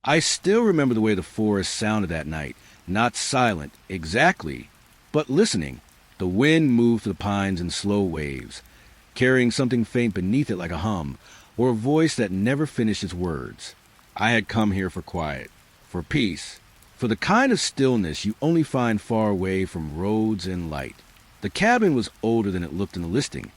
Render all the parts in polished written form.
I still remember the way the forest sounded that night. Not silent, exactly, but listening. The wind moved through the pines in slow waves, carrying something faint beneath it like a hum, or a voice that never finished its words. I had come here for quiet, for peace, for the kind of stillness you only find far away from roads and light. The cabin was older than it looked in the listing,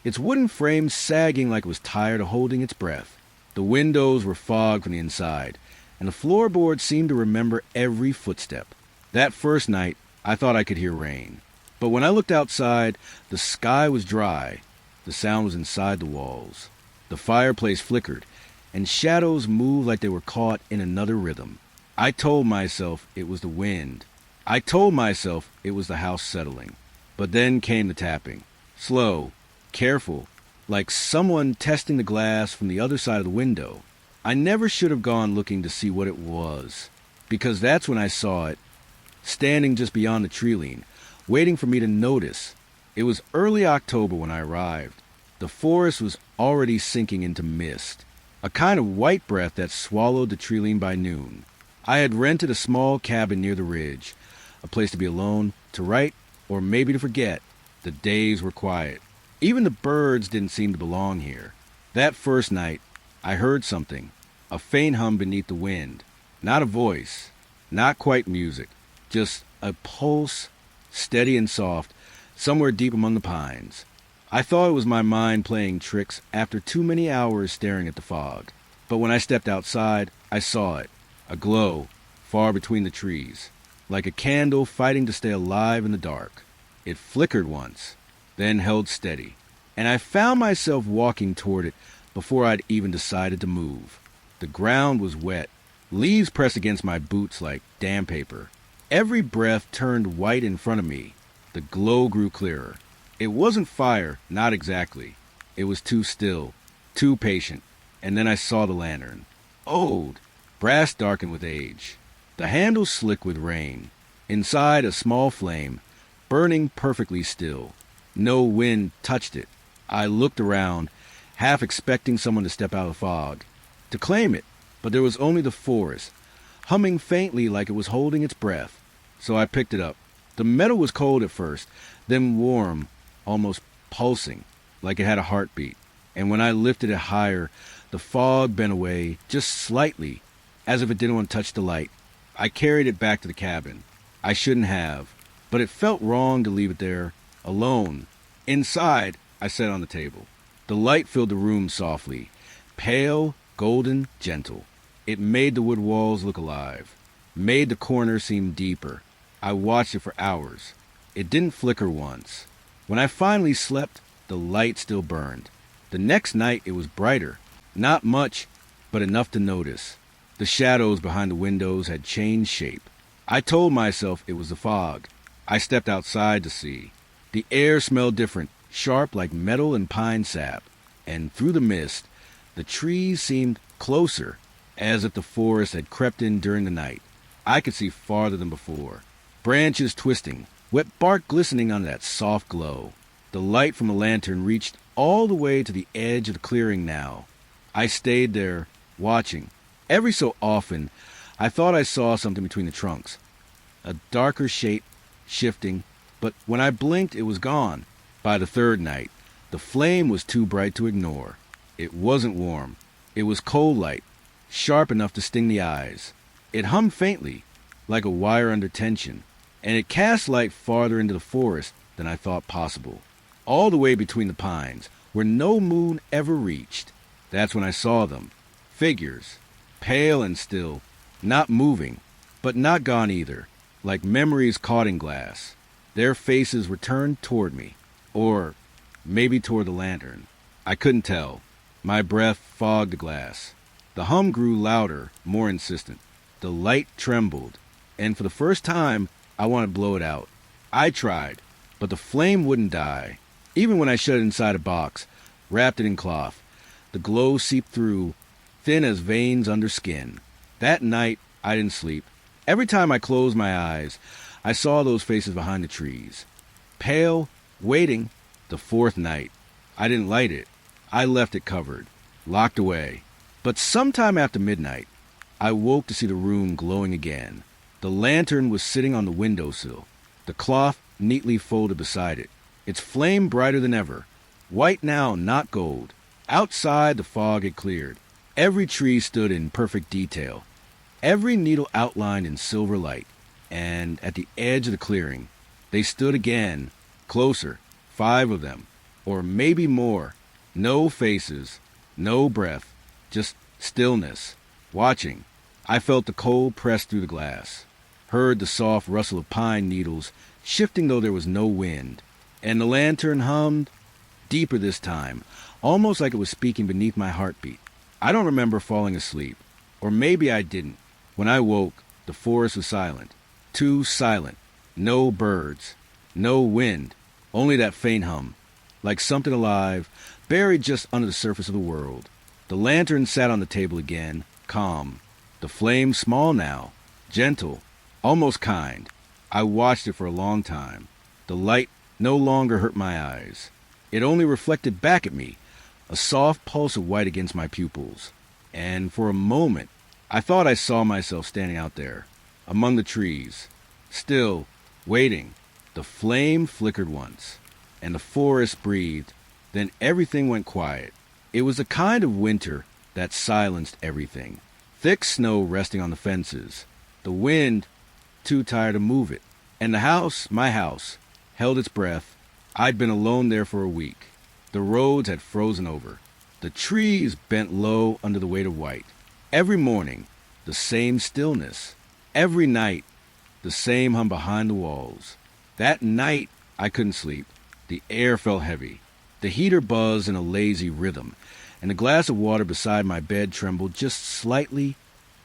its wooden frame sagging like it was tired of holding its breath. The windows were fogged from the inside, and the floorboards seemed to remember every footstep. That first night, I thought I could hear rain. But when I looked outside, the sky was dry. The sound was inside the walls. The fireplace flickered, and shadows moved like they were caught in another rhythm. I told myself it was the wind. I told myself it was the house settling. But then came the tapping. Slow, careful, like someone testing the glass from the other side of the window. I never should have gone looking to see what it was, because that's when I saw it, standing just beyond the tree line, waiting for me to notice. It was early October when I arrived. The forest was already sinking into mist, a kind of white breath that swallowed the tree line by noon. I had rented a small cabin near the ridge, a place to be alone, to write, or maybe to forget. The days were quiet. Even the birds didn't seem to belong here. That first night, I heard something, a faint hum beneath the wind. Not a voice, not quite music, just a pulse, steady and soft, somewhere deep among the pines. I thought it was my mind playing tricks after too many hours staring at the fog. But when I stepped outside, I saw it, a glow, far between the trees, like a candle fighting to stay alive in the dark. It flickered once, then held steady, and I found myself walking toward it before I'd even decided to move. The ground was wet. Leaves pressed against my boots like damp paper. Every breath turned white in front of me. The glow grew clearer. It wasn't fire, not exactly. It was too still, too patient. And then I saw the lantern. Old, brass darkened with age. The handle slick with rain. Inside a small flame, burning perfectly still. No wind touched it. I looked around, half expecting someone to step out of the fog, to claim it, but there was only the forest, humming faintly like it was holding its breath. So I picked it up. The metal was cold at first, then warm, almost pulsing, like it had a heartbeat. And when I lifted it higher, the fog bent away, just slightly, as if it didn't want to touch the light. I carried it back to the cabin. I shouldn't have, but it felt wrong to leave it there, alone. Inside, I sat on the table. The light filled the room softly, pale, golden, gentle. It made the wood walls look alive, made the corner seem deeper. I watched it for hours. It didn't flicker once. When I finally slept, the light still burned. The next night it was brighter. Not much, but enough to notice. The shadows behind the windows had changed shape. I told myself it was the fog. I stepped outside to see. The air smelled different, sharp like metal and pine sap. And through the mist, the trees seemed closer, as if the forest had crept in during the night. I could see farther than before. Branches twisting, wet bark glistening under that soft glow. The light from the lantern reached all the way to the edge of the clearing now. I stayed there, watching. Every so often, I thought I saw something between the trunks. A darker shape, shifting, but when I blinked, it was gone. By the third night, the flame was too bright to ignore. It wasn't warm. It was cold light, sharp enough to sting the eyes. It hummed faintly, like a wire under tension, and it cast light farther into the forest than I thought possible, all the way between the pines, where no moon ever reached. That's when I saw them. Figures, pale and still, not moving, but not gone either, like memories caught in glass. Their faces were turned toward me, or maybe toward the lantern. I couldn't tell. My breath fogged the glass. The hum grew louder, more insistent. The light trembled, and for the first time, I wanted to blow it out. I tried, but the flame wouldn't die. Even when I shut it inside a box, wrapped it in cloth, the glow seeped through, thin as veins under skin. That night, I didn't sleep. Every time I closed my eyes, I saw those faces behind the trees. Pale, waiting. The fourth night, I didn't light it. I left it covered, locked away. But sometime after midnight, I woke to see the room glowing again. The lantern was sitting on the windowsill, the cloth neatly folded beside it, its flame brighter than ever. White now, not gold. Outside, the fog had cleared. Every tree stood in perfect detail, every needle outlined in silver light. And at the edge of the clearing, they stood again, closer, 5 of them, or maybe more. No faces, no breath, just stillness, watching. I felt the cold press through the glass, heard the soft rustle of pine needles shifting though there was no wind, and the lantern hummed, deeper this time, almost like it was speaking beneath my heartbeat. I don't remember falling asleep, or maybe I didn't. When I woke, the forest was silent, too silent. No birds, no wind, only that faint hum, like something alive, buried just under the surface of the world. The lantern sat on the table again, calm. The flame small now, gentle, almost kind. I watched it for a long time. The light no longer hurt my eyes. It only reflected back at me, a soft pulse of white against my pupils. And for a moment, I thought I saw myself standing out there, among the trees, still, waiting. The flame flickered once, and the forest breathed. Then everything went quiet. It was a kind of winter that silenced everything. Thick snow resting on the fences. The wind, too tired to move it. And the house, my house, held its breath. I'd been alone there for a week. The roads had frozen over. The trees bent low under the weight of white. Every morning, the same stillness. Every night, the same hum behind the walls. That night, I couldn't sleep. The air felt heavy. The heater buzzed in a lazy rhythm, and the glass of water beside my bed trembled just slightly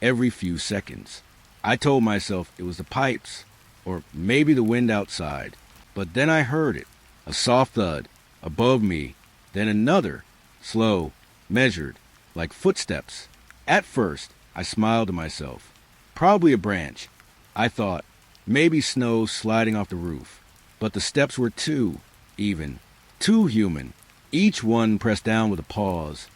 every few seconds. I told myself it was the pipes, or maybe the wind outside. But then I heard it, a soft thud, above me, then another, slow, measured, like footsteps. At first, I smiled to myself. Probably a branch, I thought, maybe snow sliding off the roof. But the steps were too human. Each one pressed down with a pause,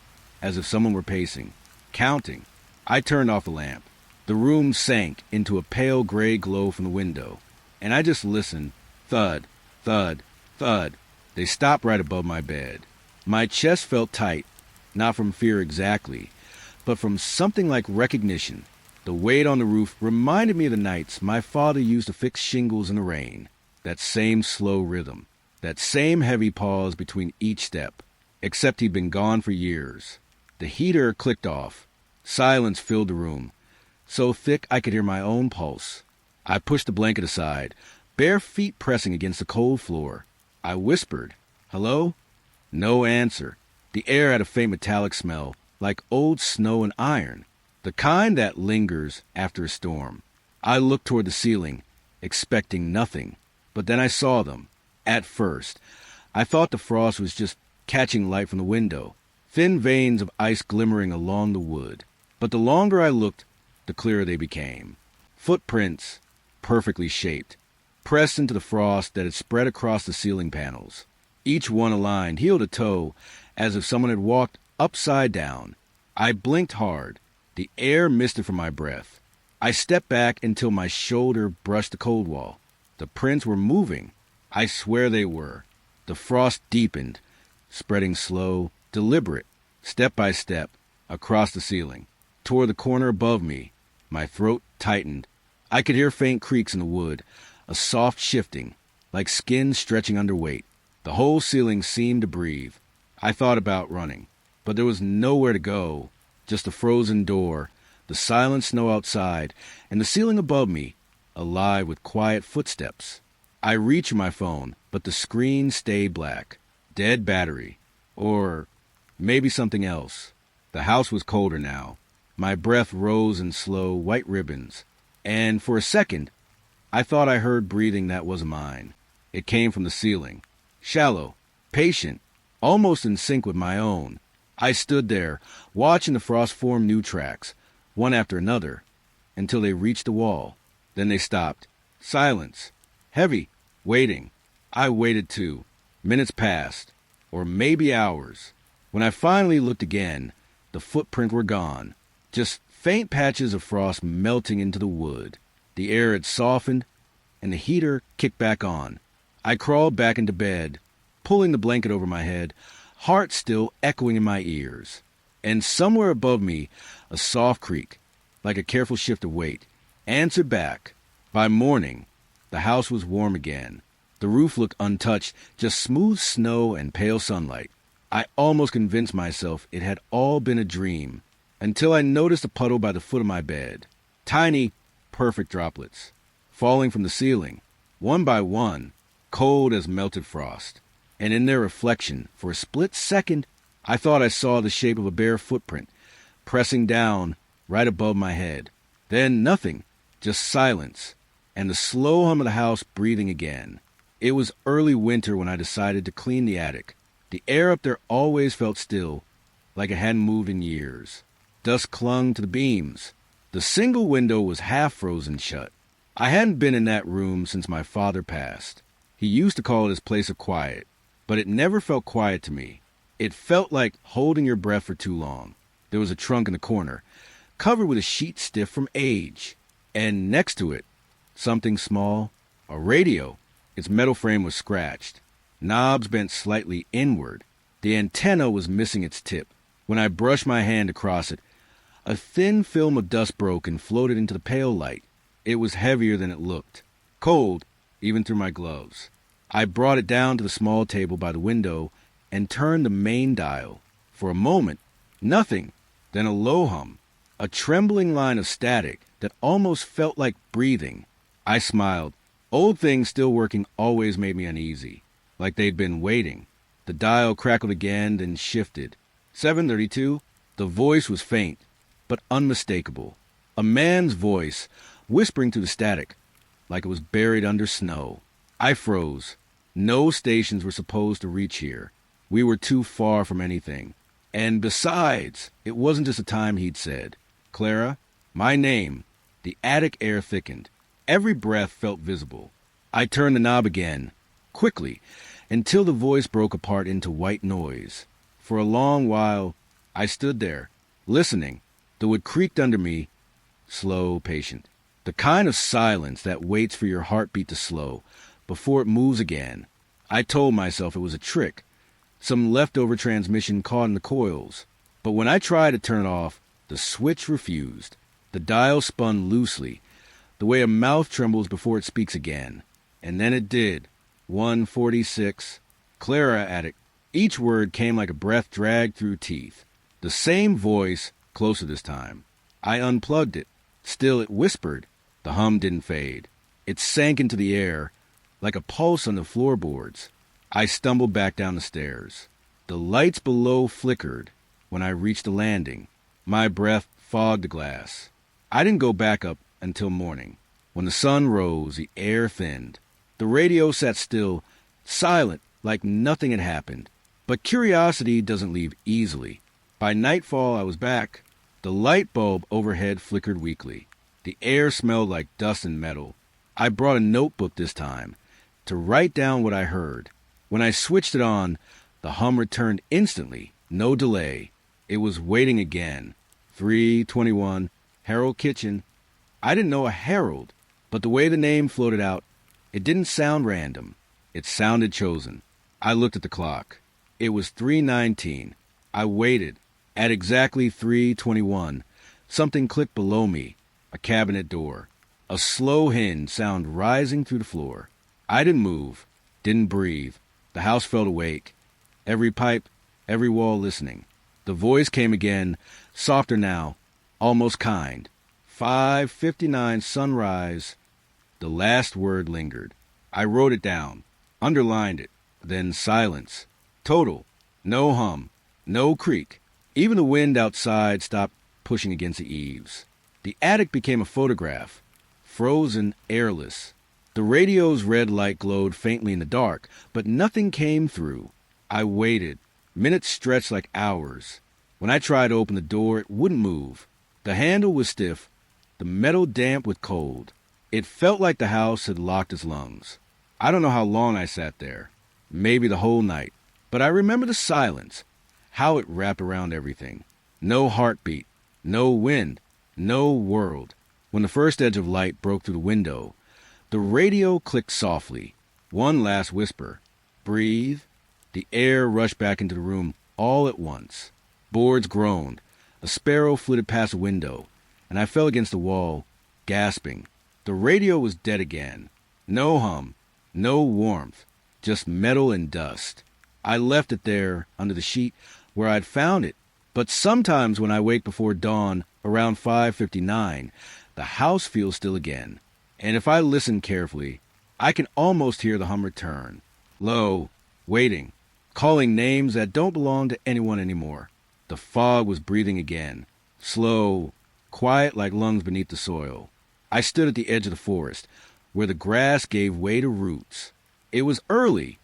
as if someone were pacing, counting. I turned off the lamp. The room sank into a pale gray glow from the window, and I just listened. Thud, thud, thud. They stopped right above my bed. My chest felt tight, not from fear exactly, but from something like recognition. The weight on the roof reminded me of the nights my father used to fix shingles in the rain. That same slow rhythm, that same heavy pause between each step, except he'd been gone for years. The heater clicked off. Silence filled the room, so thick I could hear my own pulse. I pushed the blanket aside, bare feet pressing against the cold floor. I whispered, "Hello?" No answer. The air had a faint metallic smell, like old snow and iron, the kind that lingers after a storm. I looked toward the ceiling, expecting nothing, but then I saw them. At first, I thought the frost was just catching light from the window, thin veins of ice glimmering along the wood. But the longer I looked, the clearer they became. Footprints, perfectly shaped, pressed into the frost that had spread across the ceiling panels. Each one aligned, heel to toe, as if someone had walked upside down. I blinked hard. The air misted from my breath. I stepped back until my shoulder brushed the cold wall. The prints were moving. I swear they were. The frost deepened, spreading slow, deliberate, step by step, across the ceiling, toward the corner above me. My throat tightened. I could hear faint creaks in the wood, a soft shifting, like skin stretching under weight. The whole ceiling seemed to breathe. I thought about running, but there was nowhere to go, just a frozen door, the silent snow outside, and the ceiling above me, alive with quiet footsteps. I reached for my phone, but the screen stayed black. Dead battery. Or maybe something else. The house was colder now. My breath rose in slow, white ribbons. And for a second, I thought I heard breathing that wasn't mine. It came from the ceiling. Shallow, patient, almost in sync with my own. I stood there, watching the frost form new tracks, one after another, until they reached the wall. Then they stopped. Silence. Heavy. Waiting. I waited too. Minutes passed. Or maybe hours. When I finally looked again, the footprints were gone. Just Faint patches of frost melting into the wood. The air had softened, and the heater kicked back on. I crawled back into bed, pulling the blanket over my head, heart still echoing in my ears. And somewhere above me, a soft creak, like a careful shift of weight, answered back. By morning, the house was warm again. The roof looked untouched, just smooth snow and pale sunlight. I almost convinced myself it had all been a dream, until I noticed a puddle by the foot of my bed. Tiny, perfect droplets, falling from the ceiling, one by one, cold as melted frost. And in their reflection, for a split second, I thought I saw the shape of a bare footprint, pressing down right above my head. Then nothing, just silence, and the slow hum of the house breathing again. It was early winter when I decided to clean the attic. The air up there always felt still, like it hadn't moved in years. Dust clung to the beams. The single window was half frozen shut. I hadn't been in that room since my father passed. He used to call it his place of quiet, but it never felt quiet to me. It felt like holding your breath for too long. There was a trunk in the corner, covered with a sheet stiff from age, and next to it, something small, a radio. Its metal frame was scratched, knobs bent slightly inward. The antenna was missing its tip. When I brushed my hand across it, a thin film of dust broke and floated into the pale light. It was heavier than it looked, cold, even through my gloves. I brought it down to the small table by the window and turned the main dial. For a moment, nothing, then a low hum, a trembling line of static that almost felt like breathing. I smiled. Old things still working always made me uneasy, like they'd been waiting. The dial crackled again, then shifted. 7:32. The voice was faint, but unmistakable. A man's voice, whispering through the static, like it was buried under snow. I froze. No stations were supposed to reach here. We were too far from anything. And besides, it wasn't just a time he'd said. Clara, my name. The attic air thickened. Every breath felt visible. I turned the knob again, quickly, until the voice broke apart into white noise. For a long while, I stood there, listening. The wood creaked under me, slow, patient. The kind of silence that waits for your heartbeat to slow before it moves again. I told myself it was a trick, some leftover transmission caught in the coils. But when I tried to turn it off, the switch refused. The dial spun loosely, the way a mouth trembles before it speaks again. And then it did. 146. Clara attic. Each word came like a breath dragged through teeth. The same voice, closer this time. I unplugged it. Still it whispered. The hum didn't fade. It sank into the air, like a pulse on the floorboards. I stumbled back down the stairs. The lights below flickered when I reached the landing. My breath fogged the glass. I didn't go back up until morning. When the sun rose, the air thinned. The radio sat still, silent, like nothing had happened. But curiosity doesn't leave easily. By nightfall, I was back. The light bulb overhead flickered weakly. The air smelled like dust and metal. I brought a notebook this time to write down what I heard. When I switched it on, the hum returned instantly, no delay. It was waiting again. 321, Harold Kitchen. I didn't know a Harold, but the way the name floated out, it didn't sound random. It sounded chosen. I looked at the clock. It was 3:19. I waited. At exactly 3:21, something clicked below me, a cabinet door. A slow hinge sound rising through the floor. I didn't move, didn't breathe. The house felt awake. Every pipe, every wall listening. The voice came again, softer now, almost kind. 5:59 sunrise. The last word lingered. I wrote it down, underlined it, then silence. Total. No hum, no creak. Even the wind outside stopped pushing against the eaves. The attic became a photograph, frozen, airless. The radio's red light glowed faintly in the dark, but nothing came through. I waited. Minutes stretched like hours. When I tried to open the door, it wouldn't move. The handle was stiff, the metal damp with cold. It felt like the house had locked its lungs. I don't know how long I sat there, maybe the whole night, but I remember the silence, how it wrapped around everything. No heartbeat, no wind, No world. When the first edge of light broke through the window, the radio clicked softly. One last whisper. Breathe. The air rushed back into the room all at once. Boards groaned. A sparrow flitted past a window, and I fell against the wall, gasping. The radio was dead again. No hum, no warmth, just metal and dust. I left it there under the sheet where I'd found it. But sometimes when I wake before dawn, around 5:59, the house feels still again. And if I listen carefully, I can almost hear the hum return. Low, waiting, calling names that don't belong to anyone anymore. The fog was breathing again, slow, quiet like lungs beneath the soil. I stood at the edge of the forest, where the grass gave way to roots. It was early,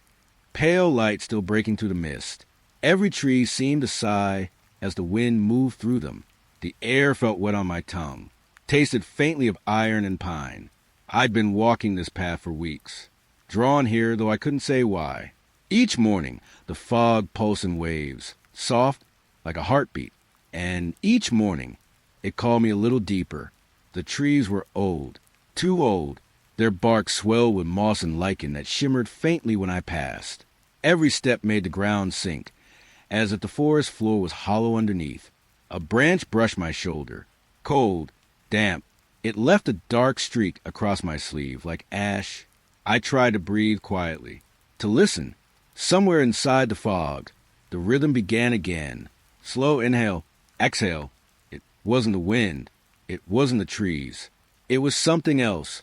pale light still breaking through the mist. Every tree seemed to sigh as the wind moved through them. The air felt wet on my tongue, tasted faintly of iron and pine. I'd been walking this path for weeks, drawn here though I couldn't say why. Each morning, the fog pulsed in waves, soft like a heartbeat, and each morning it called me a little deeper. The trees were old, too old. Their bark swelled with moss and lichen that shimmered faintly when I passed. Every step made the ground sink, as if the forest floor was hollow underneath. A branch brushed my shoulder, cold, damp. It left a dark streak across my sleeve, like ash. I tried to breathe quietly, to listen. Somewhere inside the fog, the rhythm began again. Slow inhale, exhale. It wasn't the wind. It wasn't the trees. It was something else,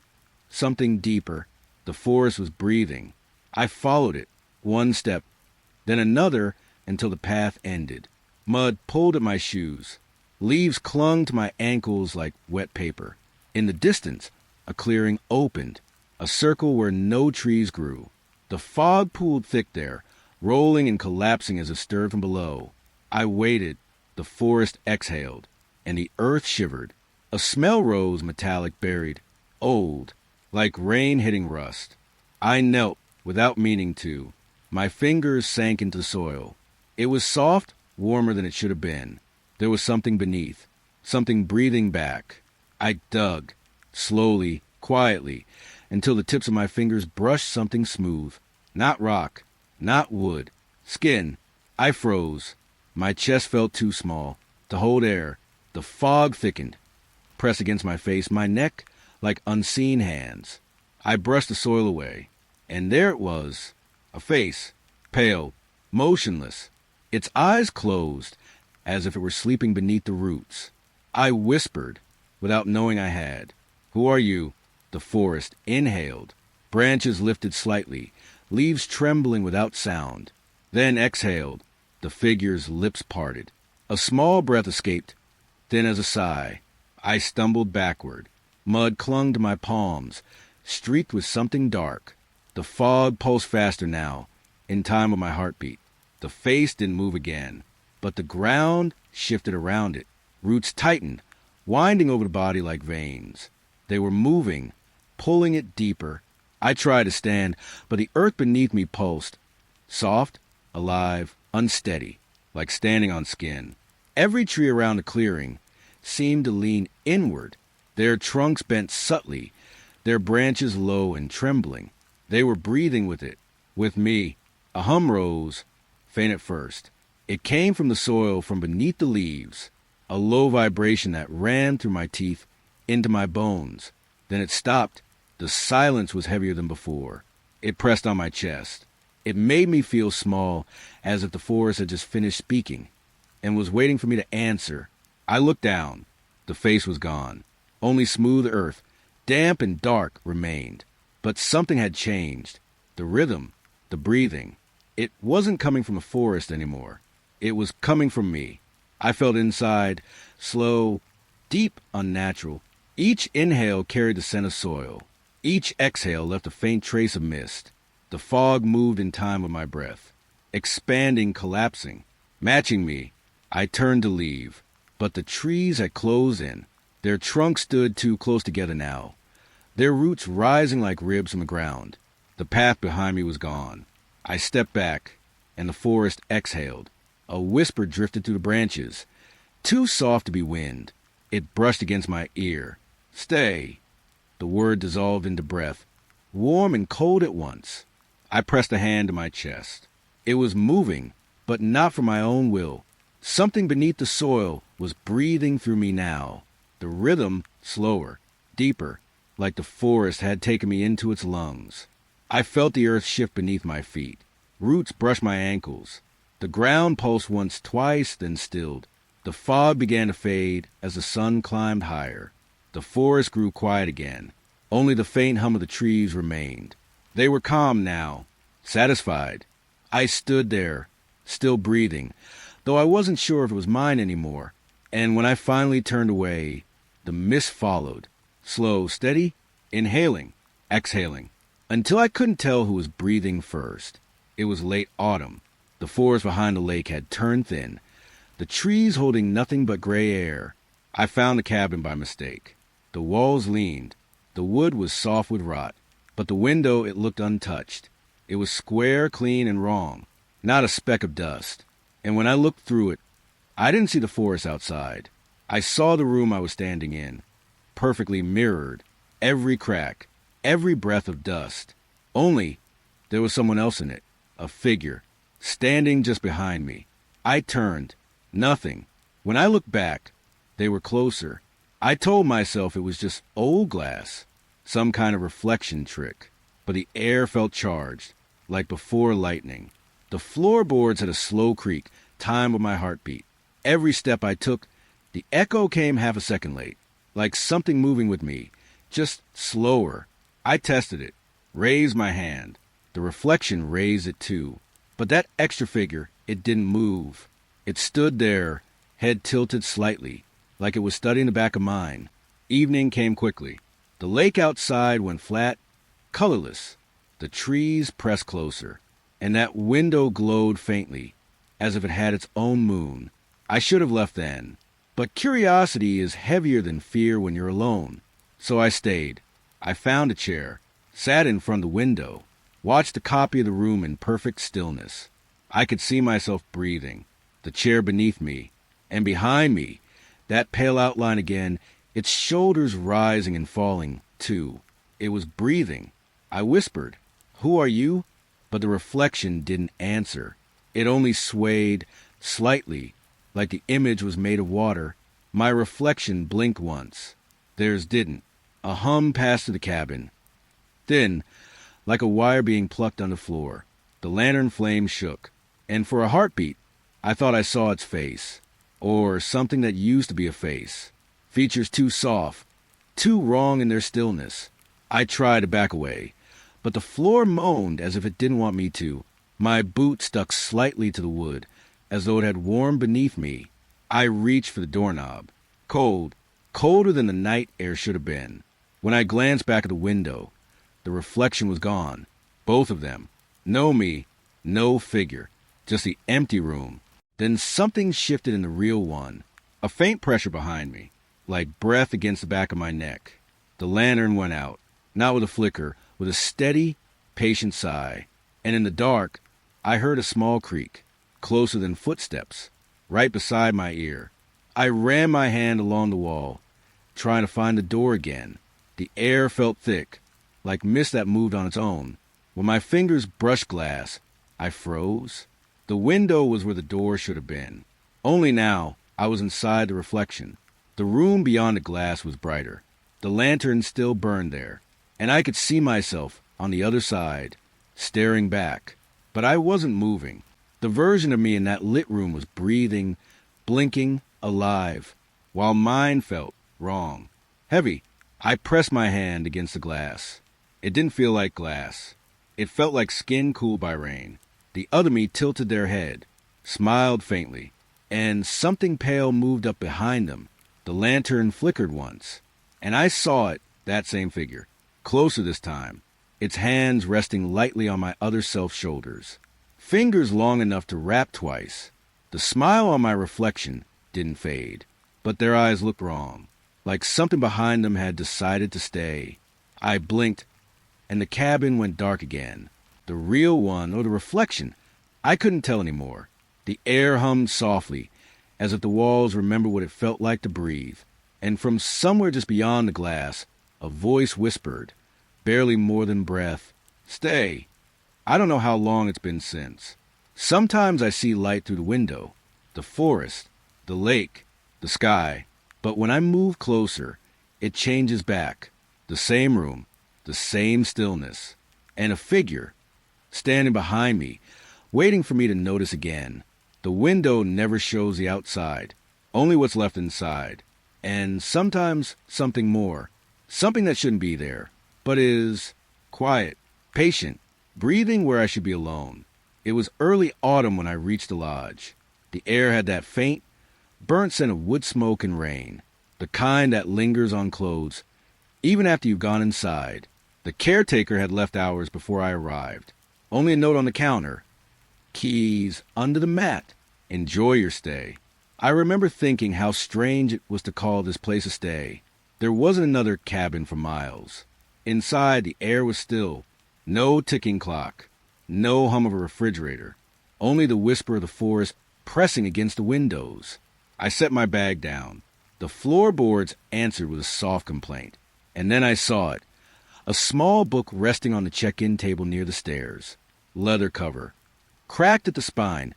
something deeper. The forest was breathing. I followed it, one step, then another until the path ended. Mud pulled at my shoes. Leaves clung to my ankles like wet paper. In the distance, a clearing opened, a circle where no trees grew. The fog pooled thick there, rolling and collapsing as it stirred from below. I waited. The forest exhaled, and the earth shivered. A smell rose, metallic, buried, old, like rain hitting rust. I knelt without meaning to. My fingers sank into the soil. It was soft, warmer than it should have been. There was something beneath, something breathing back. I dug, slowly, quietly, until the tips of my fingers brushed something smooth. Not rock, not wood, skin. I froze. My chest felt too small to hold air. The fog thickened, pressed against my face, my neck like unseen hands. I brushed the soil away, and there it was, a face, pale, motionless, its eyes closed, as if it were sleeping beneath the roots. I whispered, without knowing I had. "Who are you?" The forest inhaled, branches lifted slightly, leaves trembling without sound, then exhaled. The figure's lips parted. A small breath escaped, thin as a sigh. I stumbled backward. Mud clung to my palms, streaked with something dark. The fog pulsed faster now, in time with my heartbeat. The face didn't move again, but the ground shifted around it. Roots tightened, winding over the body like veins. They were moving, pulling it deeper. I tried to stand, but the earth beneath me pulsed, soft, alive, unsteady, like standing on skin. Every tree around the clearing seemed to lean inward, their trunks bent subtly, their branches low and trembling. They were breathing with it, with me. A hum rose, faint at first. It came from the soil, from beneath the leaves, a low vibration that ran through my teeth, into my bones. Then it stopped. The silence was heavier than before. It pressed on my chest. It made me feel small, as if the forest had just finished speaking and was waiting for me to answer. I looked down. The face was gone. Only smooth earth, damp and dark, remained. But something had changed. The rhythm, the breathing. It wasn't coming from the forest anymore. It was coming from me. I felt inside, slow, deep, unnatural. Each inhale carried the scent of soil. Each exhale left a faint trace of mist. The fog moved in time with my breath, expanding, collapsing, matching me. I turned to leave, but the trees had closed in. Their trunks stood too close together now, their roots rising like ribs from the ground. The path behind me was gone. I stepped back, and the forest exhaled. A whisper drifted through the branches, too soft to be wind, It brushed against my ear. Stay. The word dissolved into breath, warm and cold at once. I pressed a hand to my chest. It was moving, but not for my own will. Something beneath the soil was breathing through me now. The rhythm slower, deeper, like the forest had taken me into its lungs. I felt the earth shift beneath my feet. Roots brushed my ankles. The ground pulsed once, twice, then stilled. The fog began to fade as the sun climbed higher. The forest grew quiet again. Only the faint hum of the trees remained. They were calm now, satisfied. I stood there, still breathing, though I wasn't sure if it was mine anymore. And when I finally turned away, the mist followed, slow, steady, inhaling, exhaling, until I couldn't tell who was breathing first. It was late autumn. The forest behind the lake had turned thin, the trees holding nothing but gray air. I found the cabin by mistake. The walls leaned. The wood was soft with rot, but the window, it looked untouched. It was square, clean, and wrong, not a speck of dust. And when I looked through it, I didn't see the forest outside. I saw the room I was standing in, perfectly mirrored, every crack, every breath of dust. Only there was someone else in it, a figure, standing just behind me. I turned. Nothing. When I looked back, they were closer. I told myself it was just old glass, some kind of reflection trick. But the air felt charged, like before lightning. The floorboards had a slow creak, timed with my heartbeat. Every step I took, the echo came half a second late, like something moving with me, just slower. I tested it, raised my hand. The reflection raised it too. But that extra figure, it didn't move. It stood there, head tilted slightly, like it was studying the back of mine. Evening came quickly. The lake outside went flat, colorless. The trees pressed closer, and that window glowed faintly, as if it had its own moon. I should have left then, but curiosity is heavier than fear when you're alone. So I stayed. I found a chair, sat in front of the window, watched a copy of the room in perfect stillness. I could see myself breathing, the chair beneath me, and behind me, that pale outline again, its shoulders rising and falling, too. It was breathing. I whispered, "Who are you?" But the reflection didn't answer. It only swayed, slightly, like the image was made of water. My reflection blinked once. Theirs didn't. A hum passed through the cabin. Then, like a wire being plucked on the floor, the lantern flame shook, and for a heartbeat, I thought I saw its face, or something that used to be a face. Features too soft, too wrong in their stillness. I tried to back away, but the floor moaned as if it didn't want me to. My boot stuck slightly to the wood, as though it had warmed beneath me. I reached for the doorknob. Cold, colder than the night air should have been. When I glanced back at the window, the reflection was gone. Both of them. No me, no figure, just the empty room. Then something shifted in the real one. A faint pressure behind me, like breath against the back of my neck. The lantern went out, not with a flicker, with a steady, patient sigh. And in the dark, I heard a small creak, closer than footsteps, right beside my ear. I ran my hand along the wall, trying to find the door again. The air felt thick, like mist that moved on its own. When my fingers brushed glass, I froze. The window was where the door should have been. Only now, I was inside the reflection. The room beyond the glass was brighter. The lantern still burned there, and I could see myself on the other side, staring back. But I wasn't moving. The version of me in that lit room was breathing, blinking, alive, while mine felt wrong, heavy. I pressed my hand against the glass. It didn't feel like glass. It felt like skin cooled by rain. The other me tilted their head, smiled faintly, and something pale moved up behind them. The lantern flickered once, and I saw it, that same figure, closer this time, its hands resting lightly on my other self's shoulders, fingers long enough to wrap twice. The smile on my reflection didn't fade, but their eyes looked wrong, like something behind them had decided to stay. I blinked, and the cabin went dark again. The real one or the reflection, I couldn't tell anymore. The air hummed softly, as if the walls remembered what it felt like to breathe. And from somewhere just beyond the glass, a voice whispered, barely more than breath, "Stay." I don't know how long it's been since. Sometimes I see light through the window, the forest, the lake, the sky. But when I move closer, it changes back. The same room, the same stillness, and a figure standing behind me, waiting for me to notice again. The window never shows the outside, only what's left inside. And sometimes something more, something that shouldn't be there, but is quiet, patient, breathing where I should be alone. It was early autumn when I reached the lodge. The air had that faint, burnt scent of wood smoke and rain, the kind that lingers on clothes, even after you've gone inside. The caretaker had left hours before I arrived. Only a note on the counter. Keys under the mat. Enjoy your stay. I remember thinking how strange it was to call this place a stay. There wasn't another cabin for miles. Inside, the air was still. No ticking clock. No hum of a refrigerator. Only the whisper of the forest pressing against the windows. I set my bag down. The floorboards answered with a soft complaint. And then I saw it. A small book resting on the check-in table near the stairs. Leather cover. Cracked at the spine.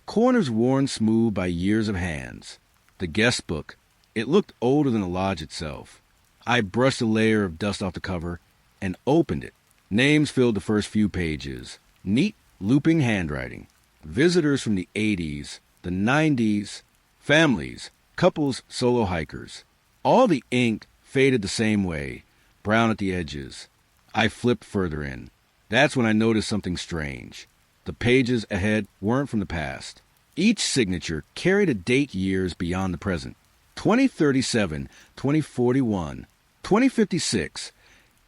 Corners worn smooth by years of hands. The guest book. It looked older than the lodge itself. I brushed a layer of dust off the cover and opened it. Names filled the first few pages. Neat, looping handwriting. Visitors from the 80s, the 90s, families, couples, solo hikers. All the ink faded the same way, brown at the edges. I flipped further in. That's when I noticed something strange. The pages ahead weren't from the past. Each signature carried a date years beyond the present. 2037, 2041, 2056.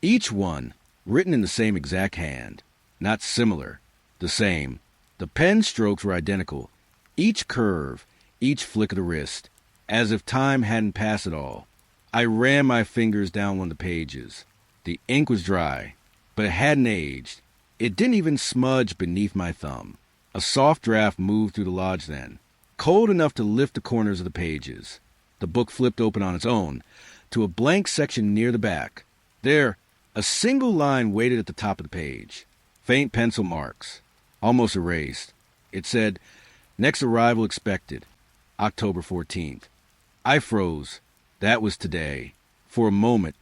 Each one written in the same exact hand. Not similar, the same. The pen strokes were identical. Each curve, each flick of the wrist, as if time hadn't passed at all. I ran my fingers down one of the pages. The ink was dry, but it hadn't aged. It didn't even smudge beneath my thumb. A soft draft moved through the lodge then, cold enough to lift the corners of the pages. The book flipped open on its own, to a blank section near the back. There, a single line waited at the top of the page. Faint pencil marks, almost erased. It said, "Next arrival expected, October 14th. I froze. That was today. For a moment,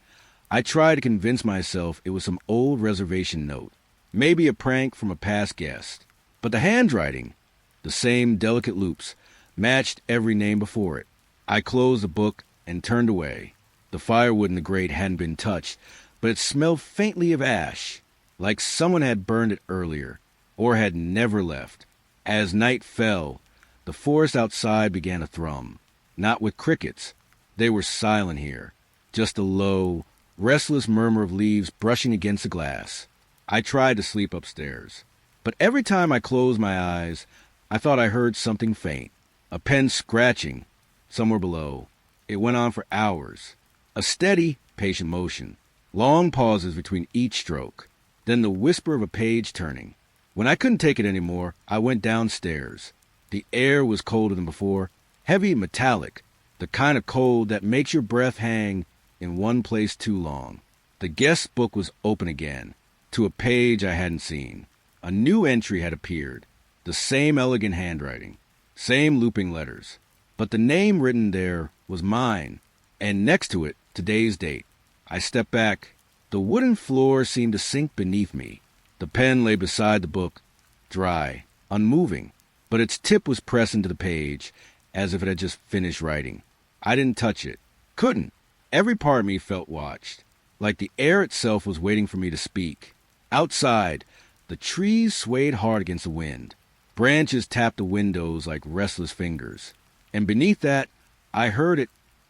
I tried to convince myself it was some old reservation note, maybe a prank from a past guest. But the handwriting, the same delicate loops, matched every name before it. I closed the book and turned away. The firewood in the grate hadn't been touched, but it smelled faintly of ash, like someone had burned it earlier, or had never left. As night fell, the forest outside began to thrum, not with crickets. They were silent here, just a low, restless murmur of leaves brushing against the glass. I tried to sleep upstairs, but every time I closed my eyes, I thought I heard something faint, a pen scratching somewhere below. It went on for hours, a steady, patient motion, long pauses between each stroke, then the whisper of a page turning. When I couldn't take it anymore, I went downstairs. The air was colder than before, heavy, metallic, the kind of cold that makes your breath hang in one place too long. The guest book was open again, to a page I hadn't seen. A new entry had appeared, the same elegant handwriting, same looping letters. But the name written there was mine, and next to it, today's date. I stepped back. The wooden floor seemed to sink beneath me. The pen lay beside the book, dry, unmoving, but its tip was pressed into the page as if it had just finished writing. I didn't touch it. Couldn't. Every part of me felt watched, like the air itself was waiting for me to speak. Outside, the trees swayed hard against the wind. Branches tapped the windows like restless fingers. And beneath that, I heard it,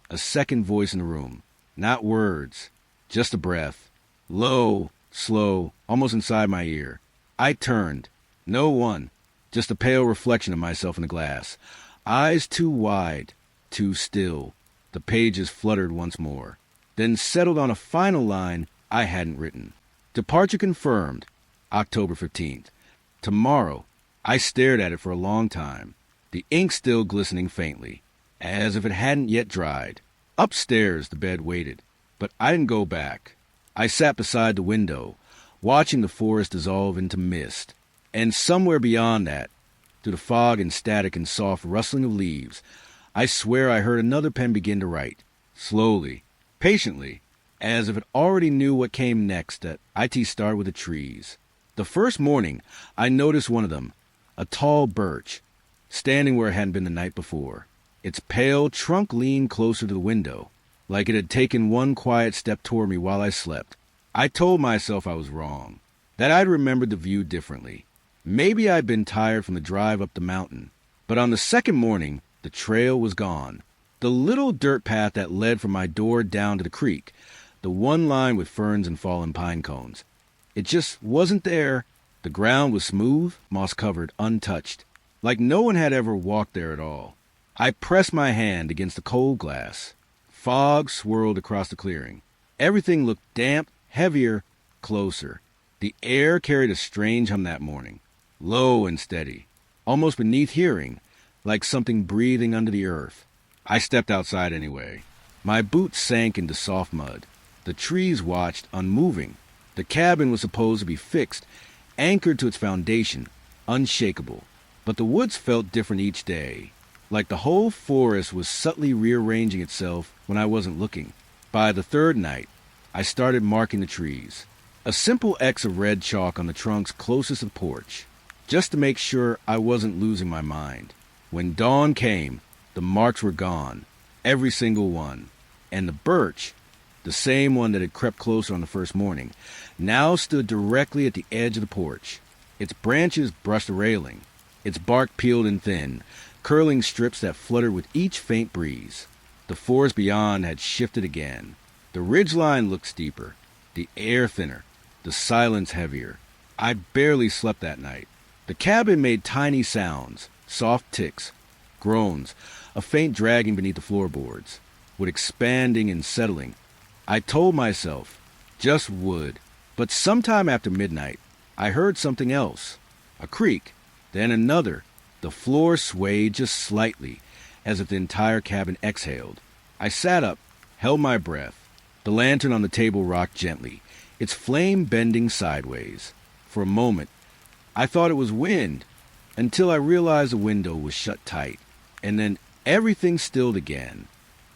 a second voice in the room. Not words, just a breath. Low, slow, almost inside my ear. I turned. No one. Just a pale reflection of myself in the glass. Eyes too wide, too still. The pages fluttered once more, then settled on a final line I hadn't written. Departure confirmed, October 15th. Tomorrow. I stared at it for a long time, the ink still glistening faintly, as if it hadn't yet dried. Upstairs, the bed waited, but I didn't go back. I sat beside the window, watching the forest dissolve into mist. And somewhere beyond that, through the fog and static and soft rustling of leaves, I swear I heard another pen begin to write, slowly, patiently, as if it already knew what came next. That IT started with the trees. The first morning, I noticed one of them, a tall birch, standing where it hadn't been the night before. Its pale trunk leaned closer to the window, like it had taken one quiet step toward me while I slept. I told myself I was wrong, that I'd remembered the view differently. Maybe I'd been tired from the drive up the mountain. But on the second morning, the trail was gone. The little dirt path that led from my door down to the creek, the one lined with ferns and fallen pine cones. It just wasn't there. The ground was smooth, moss-covered, untouched, like no one had ever walked there at all. I pressed my hand against the cold glass. Fog swirled across the clearing. Everything looked damp, heavier, closer. The air carried a strange hum that morning, low and steady, almost beneath hearing, like something breathing under the earth. I stepped outside anyway. My boots sank into soft mud. The trees watched, unmoving. The cabin was supposed to be fixed, anchored to its foundation, unshakable. But the woods felt different each day, like the whole forest was subtly rearranging itself when I wasn't looking. By the third night, I started marking the trees. A simple X of red chalk on the trunks closest to the porch, just to make sure I wasn't losing my mind. When dawn came, the marks were gone, every single one. And the birch, the same one that had crept closer on the first morning, now stood directly at the edge of the porch. Its branches brushed the railing, its bark peeled and thin, curling strips that fluttered with each faint breeze. The forest beyond had shifted again. The ridgeline looked steeper, the air thinner, the silence heavier. I barely slept that night. The cabin made tiny sounds, soft ticks, groans, a faint dragging beneath the floorboards, would expanding and settling. I told myself, just would. But sometime after midnight, I heard something else. A creak, then another. The floor swayed just slightly, as if the entire cabin exhaled. I sat up, held my breath. The lantern on the table rocked gently, its flame bending sideways. For a moment, I thought it was wind, until I realized the window was shut tight. And then everything stilled again,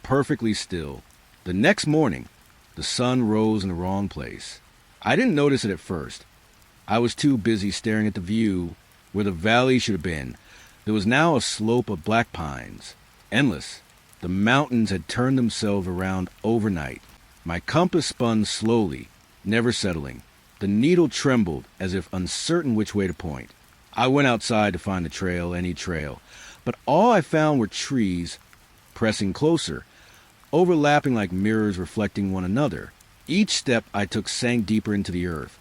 perfectly still. The next morning, the sun rose in the wrong place. I didn't notice it at first. I was too busy staring at the view where the valley should have been. There was now a slope of black pines, endless. The mountains had turned themselves around overnight. My compass spun slowly, never settling. The needle trembled as if uncertain which way to point. I went outside to find the trail, any trail, but all I found were trees pressing closer, overlapping like mirrors reflecting one another. Each step I took sank deeper into the earth,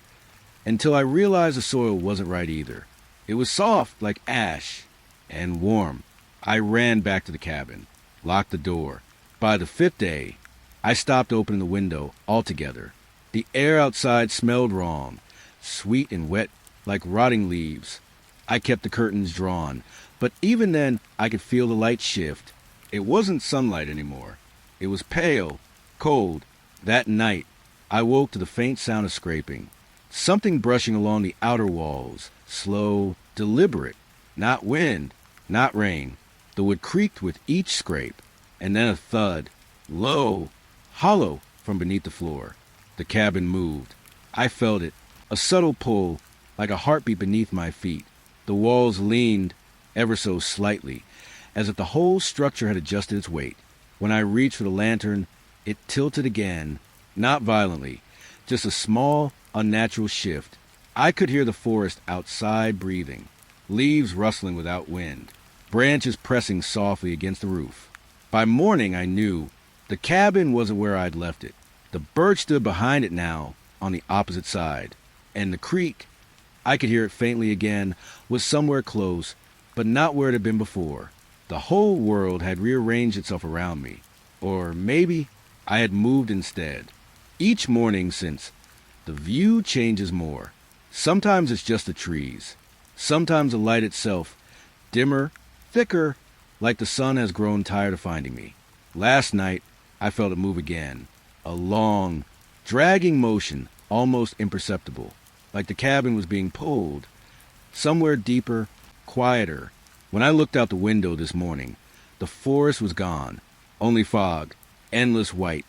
until I realized the soil wasn't right either. It was soft like ash, and warm. I ran back to the cabin, locked the door. By the fifth day, I stopped opening the window altogether. The air outside smelled wrong, sweet and wet like rotting leaves. I kept the curtains drawn, but even then I could feel the light shift. It wasn't sunlight anymore. It was pale, cold. That night, I woke to the faint sound of scraping. Something brushing along the outer walls, slow, deliberate. Not wind, not rain. The wood creaked with each scrape, and then a thud, low, hollow from beneath the floor. The cabin moved. I felt it, a subtle pull, like a heartbeat beneath my feet. The walls leaned ever so slightly, as if the whole structure had adjusted its weight. When I reached for the lantern, it tilted again, not violently, just a small, unnatural shift. I could hear the forest outside breathing, leaves rustling without wind, branches pressing softly against the roof. By morning, I knew the cabin wasn't where I'd left it. The birch stood behind it now, on the opposite side, and the creek, I could hear it faintly again, was somewhere close, but not where it had been before. The whole world had rearranged itself around me, or maybe I had moved instead. Each morning since, the view changes more. Sometimes it's just the trees. Sometimes the light itself, dimmer, thicker, like the sun has grown tired of finding me. Last night, I felt it move again. A long, dragging motion, almost imperceptible, like the cabin was being pulled. Somewhere deeper, quieter. When I looked out the window this morning, the forest was gone. Only fog, endless white,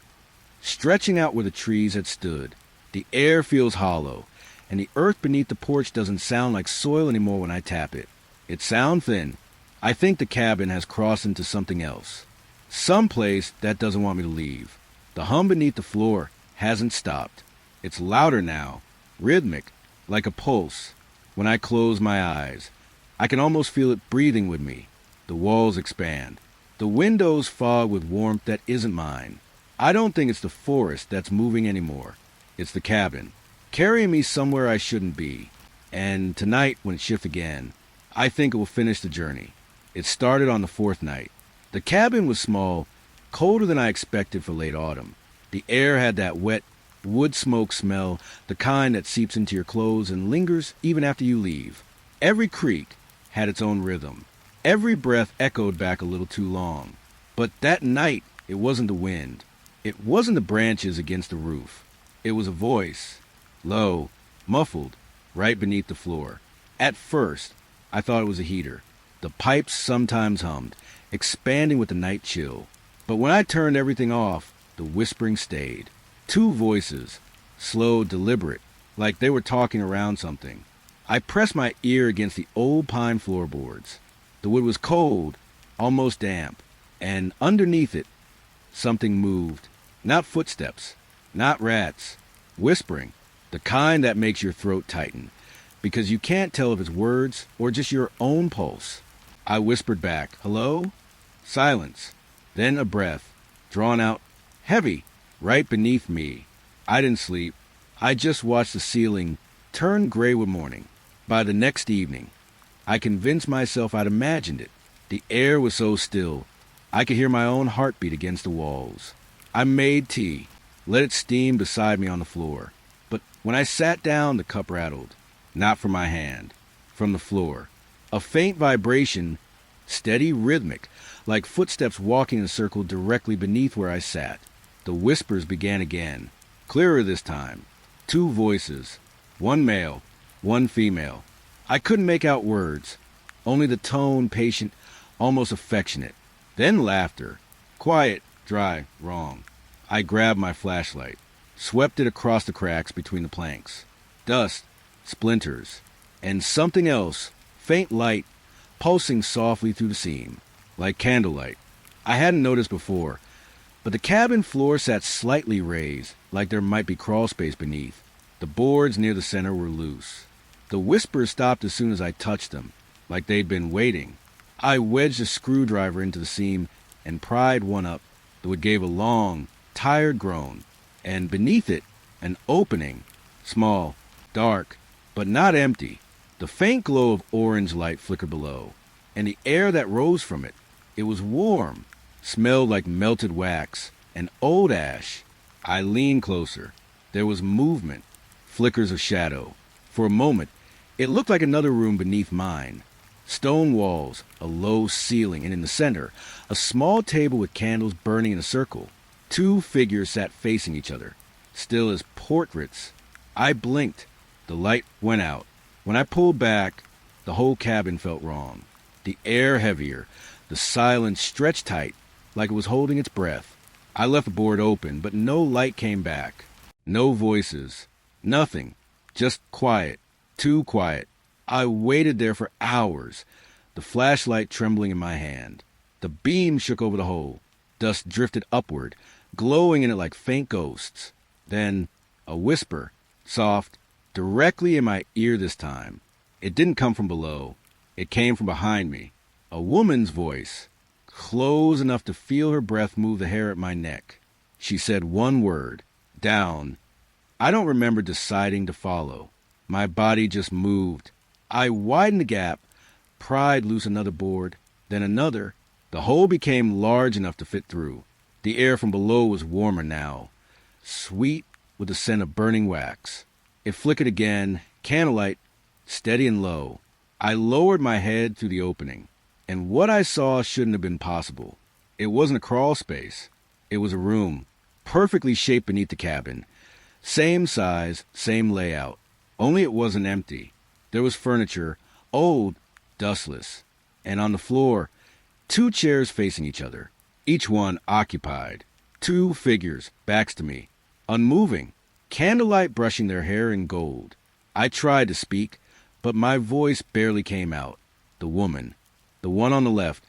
stretching out where the trees had stood. The air feels hollow, and the earth beneath the porch doesn't sound like soil anymore when I tap it. It sounds thin. I think the cabin has crossed into something else. Some place that doesn't want me to leave. The hum beneath the floor hasn't stopped. It's louder now, rhythmic, like a pulse. When I close my eyes, I can almost feel it breathing with me. The walls expand. The windows fog with warmth that isn't mine. I don't think it's the forest that's moving anymore. It's the cabin, carrying me somewhere I shouldn't be. And tonight, when it shifts again, I think it will finish the journey. It started on the fourth night. The cabin was small, colder than I expected for late autumn. The air had that wet, wood smoke smell, the kind that seeps into your clothes and lingers even after you leave. Every creak had its own rhythm. Every breath echoed back a little too long. But that night, it wasn't the wind. It wasn't the branches against the roof. It was a voice, low, muffled, right beneath the floor. At first, I thought it was a heater. The pipes sometimes hummed, expanding with the night chill. But when I turned everything off, the whispering stayed. Two voices, slow, deliberate, like they were talking around something. I pressed my ear against the old pine floorboards. The wood was cold, almost damp, and underneath it, something moved. Not footsteps, not rats, whispering, the kind that makes your throat tighten, because you can't tell if it's words or just your own pulse. I whispered back, "Hello?" Silence. Then a breath, drawn out, heavy, right beneath me. I didn't sleep. I just watched the ceiling turn gray with morning. By the next evening, I convinced myself I'd imagined it. The air was so still, I could hear my own heartbeat against the walls. I made tea, let it steam beside me on the floor. But when I sat down, the cup rattled. Not from my hand, from the floor. A faint vibration, steady, rhythmic, like footsteps walking in a circle directly beneath where I sat. The whispers began again, clearer this time. Two voices, one male, one female. I couldn't make out words, only the tone, patient, almost affectionate. Then laughter, quiet, dry, wrong. I grabbed my flashlight, swept it across the cracks between the planks. Dust, splinters, and something else, faint light, pulsing softly through the seam, like candlelight. I hadn't noticed before, but the cabin floor sat slightly raised, like there might be crawl space beneath. The boards near the center were loose. The whispers stopped as soon as I touched them, like they'd been waiting. I wedged a screwdriver into the seam and pried one up. The wood gave a long, tired groan, and beneath it, an opening, small, dark, but not empty. The faint glow of orange light flickered below, and the air that rose from it, it was warm, smelled like melted wax and old ash. I leaned closer. There was movement, flickers of shadow. For a moment, it looked like another room beneath mine. Stone walls, a low ceiling, and in the center, a small table with candles burning in a circle. Two figures sat facing each other, still as portraits. I blinked. The light went out. When I pulled back, the whole cabin felt wrong. The air heavier, the silence stretched tight, like it was holding its breath. I left the board open, but no light came back. No voices. Nothing. Just quiet. Too quiet. I waited there for hours, the flashlight trembling in my hand. The beam shook over the hole. Dust drifted upward, glowing in it like faint ghosts. Then a whisper, soft, directly in my ear this time. It didn't come from below. It came from behind me. A woman's voice, close enough to feel her breath move the hair at my neck. She said one word, down. I don't remember deciding to follow. My body just moved. I widened the gap, pried loose another board, then another. The hole became large enough to fit through. The air from below was warmer now, sweet with the scent of burning wax. It flickered again, candlelight, steady and low. I lowered my head through the opening, and what I saw shouldn't have been possible. It wasn't a crawl space. It was a room, perfectly shaped beneath the cabin. Same size, same layout. Only it wasn't empty. There was furniture, old, dustless. And on the floor, 2 chairs facing each other, each one occupied. 2 figures, backs to me, unmoving, candlelight brushing their hair in gold. I tried to speak, but my voice barely came out. The woman, the one on the left,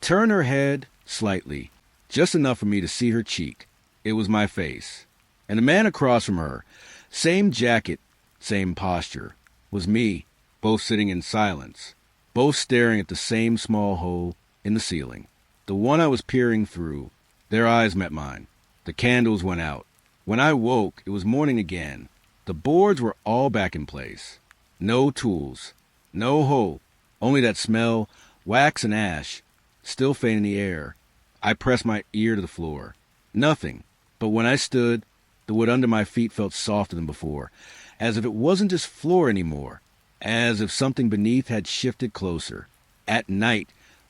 turned her head slightly, just enough for me to see her cheek. It was my face. And the man across from her, same jacket, same posture, was me, both sitting in silence, both staring at the same small hole in the ceiling. The one I was peering through, their eyes met mine. The candles went out. When I woke, it was morning again. The boards were all back in place. No tools, no hole, only that smell, wax and ash, still faint in the air. I pressed my ear to the floor. Nothing. But when I stood, the wood under my feet felt softer than before, as if it wasn't just floor anymore, as if something beneath had shifted closer. At night,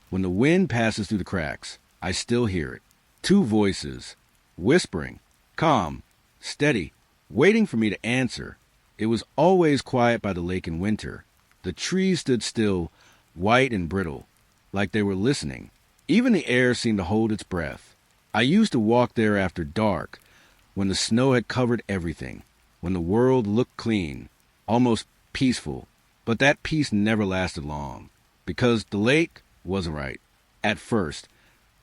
when the wind passes through the cracks, I still hear it. 2 voices, whispering, calm, steady, waiting for me to answer. It was always quiet by the lake in winter. The trees stood still, white and brittle, like they were listening. Even the air seemed to hold its breath. I used to walk there after dark, when the snow had covered everything, when the world looked clean, almost peaceful. But that peace never lasted long, because the lake wasn't right. At first,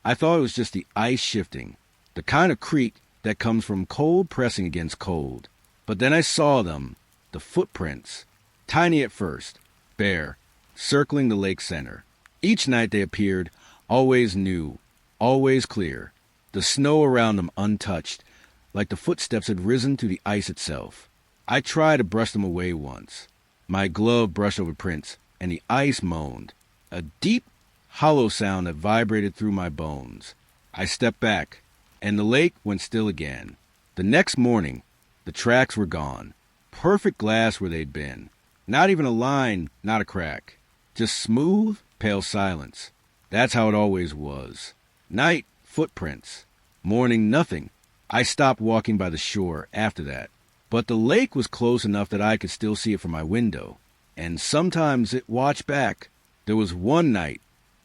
I thought it was just the ice shifting, the kind of creak that comes from cold pressing against cold. But then I saw them, the footprints, tiny at first, bare, circling the lake center. Each night they appeared, always new, always clear, the snow around them untouched, like the footsteps had risen to the ice itself. I tried to brush them away once. My glove brushed over prints, and the ice moaned, a deep, hollow sound that vibrated through my bones. I stepped back, and the lake went still again. The next morning, the tracks were gone. Perfect glass where they'd been. Not even a line, not a crack. Just smooth, pale silence. That's how it always was. Night, footprints. Morning, nothing. I stopped walking by the shore after that. But the lake was close enough that I could still see it from my window. And sometimes it watched back. There was one night,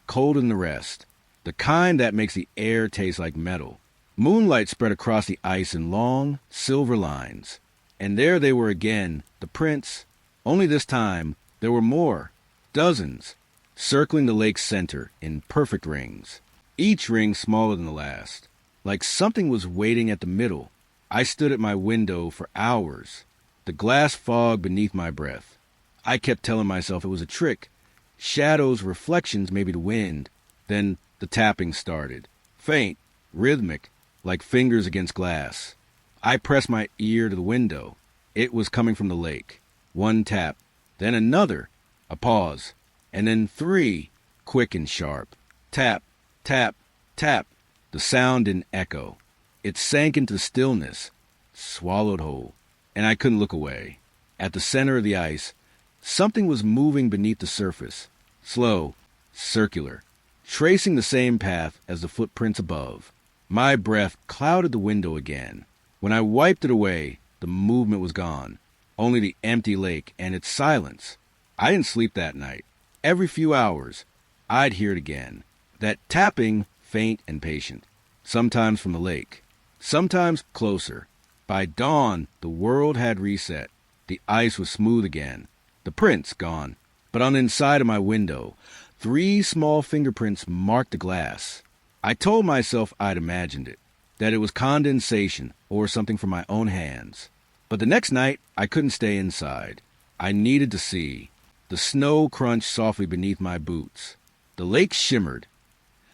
colder than the rest. The kind that makes the air taste like metal. Moonlight spread across the ice in long, silver lines. And there they were again, the prints. Only this time, there were more. Dozens. Circling the lake's center in perfect rings. Each ring smaller than the last. Like something was waiting at the middle. I stood at my window for hours. The glass fogged beneath my breath. I kept telling myself it was a trick. Shadows, reflections, maybe the wind. Then the tapping started. Faint, rhythmic, like fingers against glass. I pressed my ear to the window. It was coming from the lake. 1 tap, then another, a pause, and then 3, quick and sharp. Tap, tap, tap. The sound didn't echo. It sank into stillness, swallowed whole, and I couldn't look away. At the center of the ice, something was moving beneath the surface, slow, circular, tracing the same path as the footprints above. My breath clouded the window again. When I wiped it away, the movement was gone. Only the empty lake and its silence. I didn't sleep that night. Every few hours, I'd hear it again. That tapping, faint and patient. Sometimes from the lake. Sometimes closer. By dawn, the world had reset. The ice was smooth again. The prints gone. But on the inside of my window, 3 small fingerprints marked the glass. I told myself I'd imagined it. That it was condensation or something from my own hands. But the next night, I couldn't stay inside. I needed to see. The snow crunched softly beneath my boots. The lake shimmered,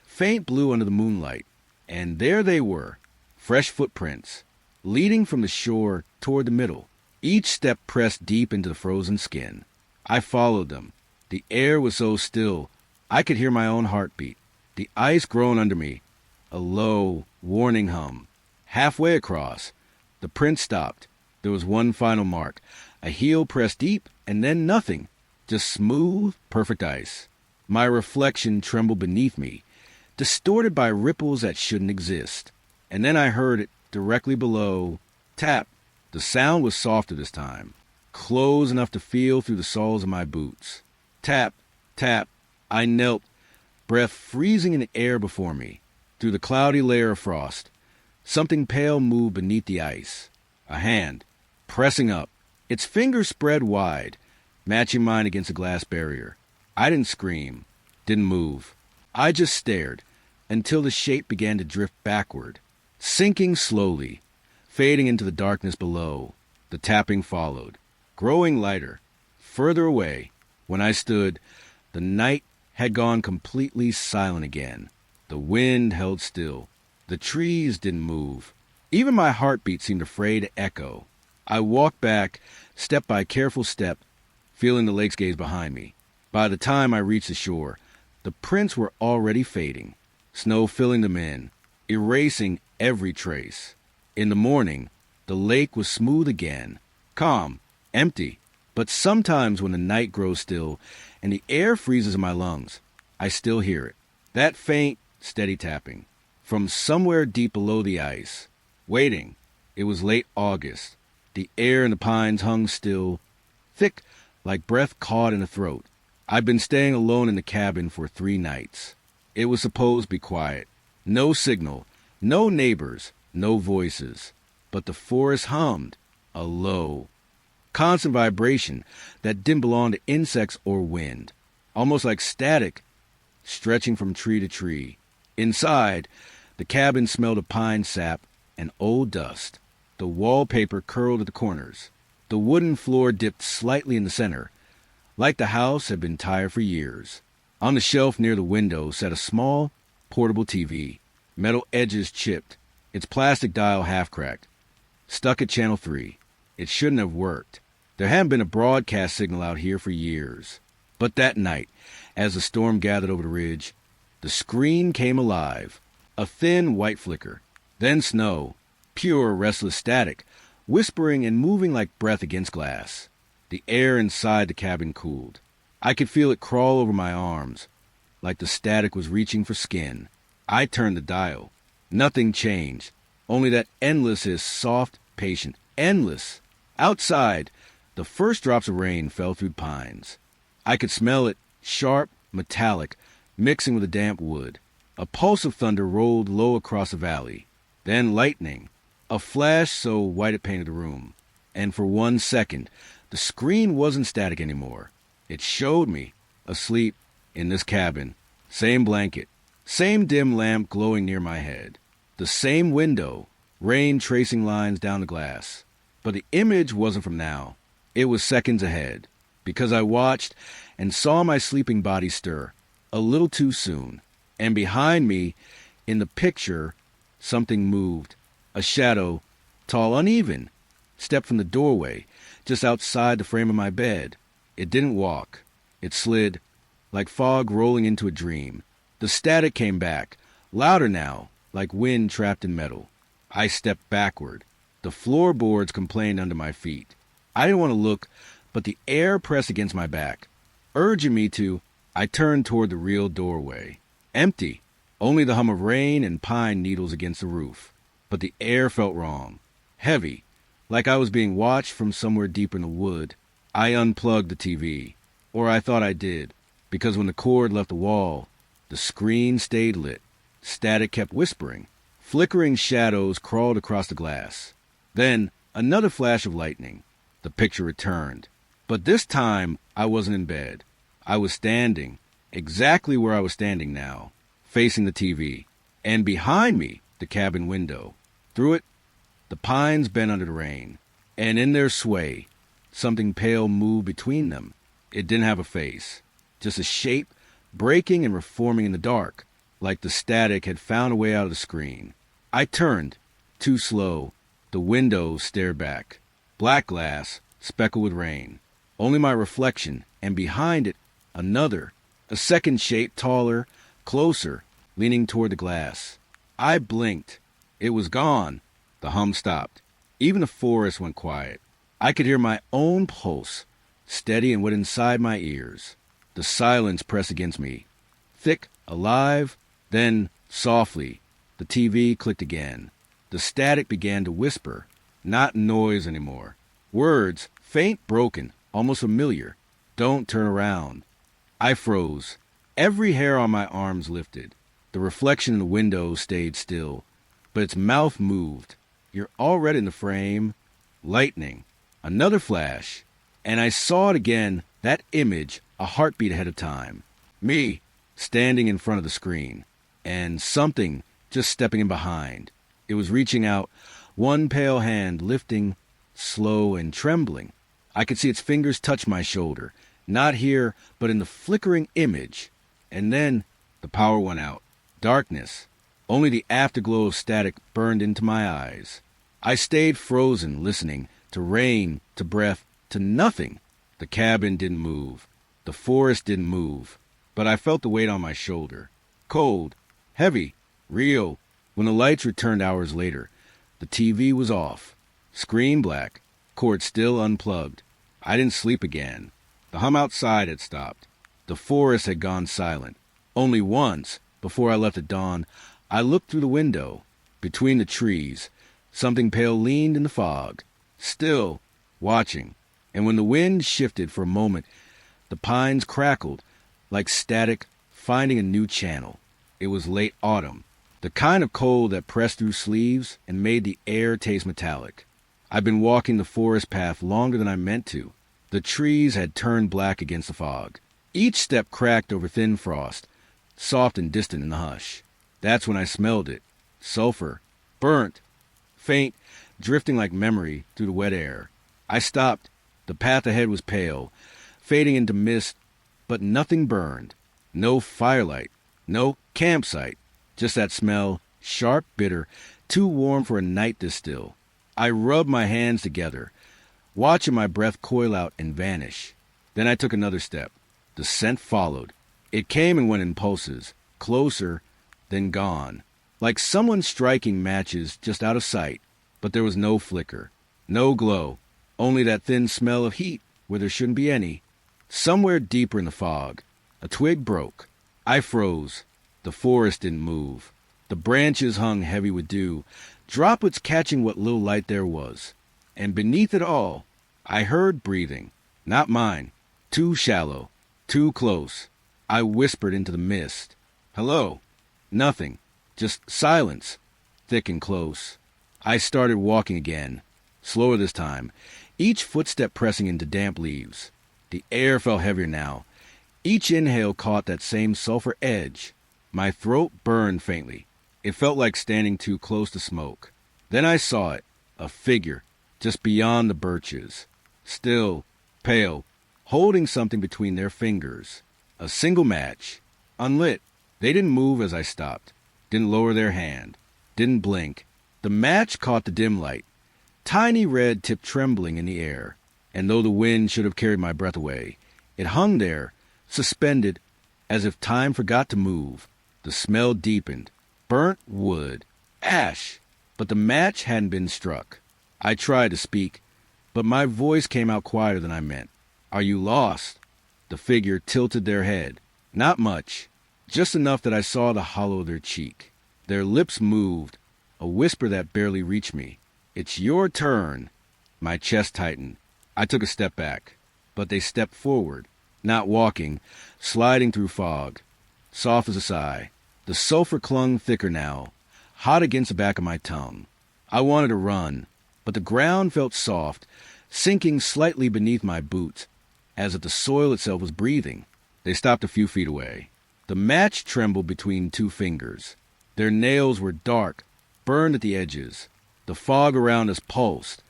faint blue under the moonlight, and there they were, fresh footprints, leading from the shore toward the middle. Each step pressed deep into the frozen skin. I followed them. The air was so still, I could hear my own heartbeat. The ice groaned under me, a low, warning hum. Halfway across, the print stopped. There was one final mark, a heel pressed deep, and then nothing, just smooth, perfect ice. My reflection trembled beneath me, distorted by ripples that shouldn't exist. and then I heard it directly below. Tap. The sound was softer this time, close enough to feel through the soles of my boots. Tap, tap. I knelt, breath freezing in the air before me. Through the cloudy layer of frost, something pale moved beneath the ice. A hand, pressing up, its fingers spread wide, matching mine against a glass barrier. I didn't scream, didn't move. I just stared until the shape began to drift backward, sinking slowly, fading into the darkness below. The tapping followed, growing lighter, further away. When I stood, the night had gone completely silent again. The wind held still. The trees didn't move. Even my heartbeat seemed afraid to echo. I walked back, step by careful step, feeling the lake's gaze behind me. By the time I reached the shore, the prints were already fading, snow filling them in, erasing every trace. In the morning, the lake was smooth again, calm, empty. But sometimes when the night grows still and the air freezes in my lungs, I still hear it. That faint, steady tapping from somewhere deep below the ice. Waiting. It was late August. The air in the pines hung still, thick like breath caught in the throat. I'd been staying alone in the cabin for 3 nights. It was supposed to be quiet. No signal, no neighbors, no voices. But the forest hummed, a low, constant vibration that didn't belong to insects or wind, almost like static stretching from tree to tree. Inside, the cabin smelled of pine sap and old dust. The wallpaper curled at the corners. The wooden floor dipped slightly in the center, like the house had been tired for years. On the shelf near the window sat a small, portable TV, metal edges chipped, its plastic dial half-cracked, stuck at channel 3. It shouldn't have worked. There hadn't been a broadcast signal out here for years. But that night, as the storm gathered over the ridge, the screen came alive. A thin white flicker, then snow, pure restless static, whispering and moving like breath against glass. The air inside the cabin cooled. I could feel it crawl over my arms, like the static was reaching for skin. I turned the dial. Nothing changed, only that endless is soft, patient, endless. Outside, the first drops of rain fell through the pines. I could smell it, sharp, metallic, mixing with the damp wood. A pulse of thunder rolled low across the valley. Then lightning, a flash so white it painted the room. And for 1 second, the screen wasn't static anymore. It showed me, asleep, in this cabin. Same blanket, same dim lamp glowing near my head. The same window, rain tracing lines down the glass. But the image wasn't from now. It was seconds ahead, because I watched and saw my sleeping body stir, a little too soon. And behind me, in the picture, something moved. A shadow, tall, uneven, stepped from the doorway, just outside the frame of my bed. It didn't walk. It slid, like fog rolling into a dream. The static came back, louder now, like wind trapped in metal. I stepped backward. The floorboards complained under my feet. I didn't want to look, but the air pressed against my back, urging me to. I turned toward the real doorway. Empty, only the hum of rain and pine needles against the roof. But the air felt wrong, heavy, like I was being watched from somewhere deep in the wood. I unplugged the TV, or I thought I did, because when the cord left the wall, the screen stayed lit. Static kept whispering. Flickering shadows crawled across the glass. Then another flash of lightning. The picture returned. But this time, I wasn't in bed. I was standing, exactly where I was standing now, facing the TV. And behind me, the cabin window. Through it, the pines bent under the rain. And in their sway, something pale moved between them. It didn't have a face, just a shape breaking and reforming in the dark, like the static had found a way out of the screen. I turned, too slow. The window stared back. Black glass, speckled with rain. Only my reflection, and behind it, another. A second shape, taller, closer, leaning toward the glass. I blinked. It was gone. The hum stopped. Even the forest went quiet. I could hear my own pulse, steady and went inside my ears. The silence pressed against me. Thick, alive, then, softly, the TV clicked again. The static began to whisper, not noise anymore. Words, faint, broken, almost familiar. Don't turn around. I froze. Every hair on my arms lifted. The reflection in the window stayed still, but its mouth moved. You're already in the frame. Lightning. Another flash. And I saw it again, that image, a heartbeat ahead of time. Me, standing in front of the screen. And something just stepping in behind. It was reaching out, one pale hand lifting, slow and trembling. I could see its fingers touch my shoulder, not here, but in the flickering image. And then the power went out. Darkness. Only the afterglow of static burned into my eyes. I stayed frozen, listening, to rain, to breath, to nothing. The cabin didn't move. The forest didn't move. But I felt the weight on my shoulder. Cold, heavy, real. When the lights returned hours later, the TV was off. Screen black, cord still unplugged. I didn't sleep again. The hum outside had stopped. The forest had gone silent. Only once, before I left at dawn, I looked through the window. Between the trees, something pale leaned in the fog, still, watching. And when the wind shifted for a moment, the pines crackled, like static finding a new channel. It was late autumn, the kind of cold that pressed through sleeves and made the air taste metallic. I'd been walking the forest path longer than I meant to. The trees had turned black against the fog. Each step cracked over thin frost, soft and distant in the hush. That's when I smelled it. Sulfur. Burnt. Faint, drifting like memory through the wet air. I stopped. The path ahead was pale, fading into mist, but nothing burned. No firelight. No campsite. Just that smell, sharp, bitter, too warm for a night this still. I rubbed my hands together, watching my breath coil out and vanish. Then I took another step. The scent followed. It came and went in pulses, closer, then gone, like someone striking matches just out of sight. But there was no flicker, no glow, only that thin smell of heat where there shouldn't be any. Somewhere deeper in the fog, a twig broke. I froze. The forest didn't move. The branches hung heavy with dew, droplets catching what little light there was. And beneath it all, I heard breathing. Not mine. Too shallow. Too close. I whispered into the mist. Hello. Nothing. Just silence. Thick and close. I started walking again. Slower this time. Each footstep pressing into damp leaves. The air felt heavier now. Each inhale caught that same sulfur edge. My throat burned faintly. It felt like standing too close to smoke. Then I saw it. A figure. Just beyond the birches. Still. Pale. Holding something between their fingers. A single match. Unlit. They didn't move as I stopped. Didn't lower their hand. Didn't blink. The match caught the dim light. Tiny red tip trembling in the air. And though the wind should have carried my breath away, it hung there, suspended, as if time forgot to move. The smell deepened. Burnt wood. Ash. But the match hadn't been struck. I tried to speak, but my voice came out quieter than I meant. Are you lost? The figure tilted their head. Not much. Just enough that I saw the hollow of their cheek. Their lips moved, a whisper that barely reached me. It's your turn. My chest tightened. I took a step back, but they stepped forward, not walking, sliding through fog. Soft as a sigh. The sulfur clung thicker now, hot against the back of my tongue. I wanted to run, but the ground felt soft, sinking slightly beneath my boots, as if the soil itself was breathing. They stopped a few feet away. The match trembled between two fingers. Their nails were dark, burned at the edges. The fog around us pulsed,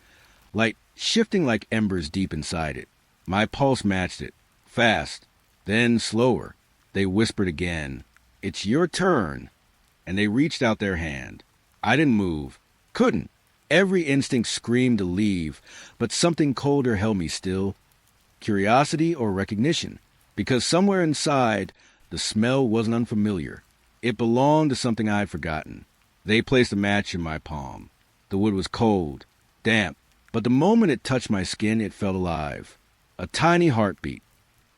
light shifting like embers deep inside it. My pulse matched it, fast, then slower. They whispered again, "It's your turn." And they reached out their hand. I didn't move. Couldn't. Every instinct screamed to leave, but something colder held me still. Curiosity or recognition, because somewhere inside, the smell wasn't unfamiliar. It belonged to something I had forgotten. They placed a match in my palm. The wood was cold, damp, but the moment it touched my skin, it felt alive. A tiny heartbeat,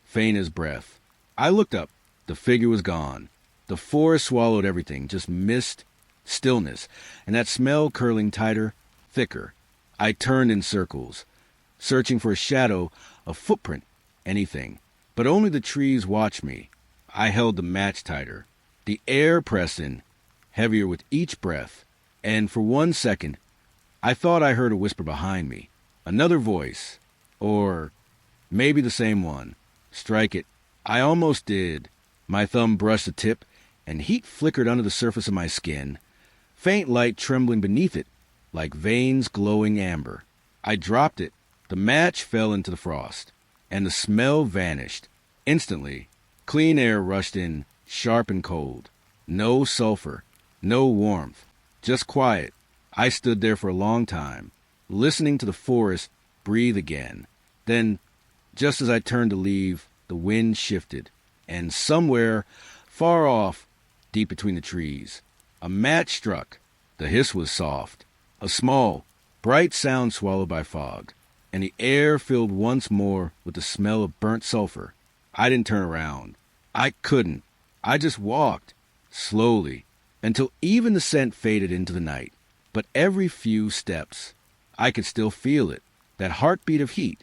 faint as breath. I looked up. The figure was gone. The forest swallowed everything, just mist stillness, and that smell curling tighter, thicker. I turned in circles, searching for a shadow, a footprint, anything. But only the trees watched me. I held the match tighter. The air pressed in, heavier with each breath, and for 1 second, I thought I heard a whisper behind me. Another voice. Or maybe the same one. Strike it. I almost did. My thumb brushed the tip, and heat flickered under the surface of my skin, faint light trembling beneath it, like veins glowing amber. I dropped it. The match fell into the frost, and the smell vanished. Instantly, clean air rushed in, sharp and cold. No sulfur, no warmth, just quiet. I stood there for a long time, listening to the forest breathe again. Then, just as I turned to leave, the wind shifted, and somewhere, far off, deep between the trees, a match struck. The hiss was soft, a small, bright sound swallowed by fog, and the air filled once more with the smell of burnt sulfur. I didn't turn around. I couldn't. I just walked, slowly, until even the scent faded into the night. But every few steps, I could still feel it, that heartbeat of heat,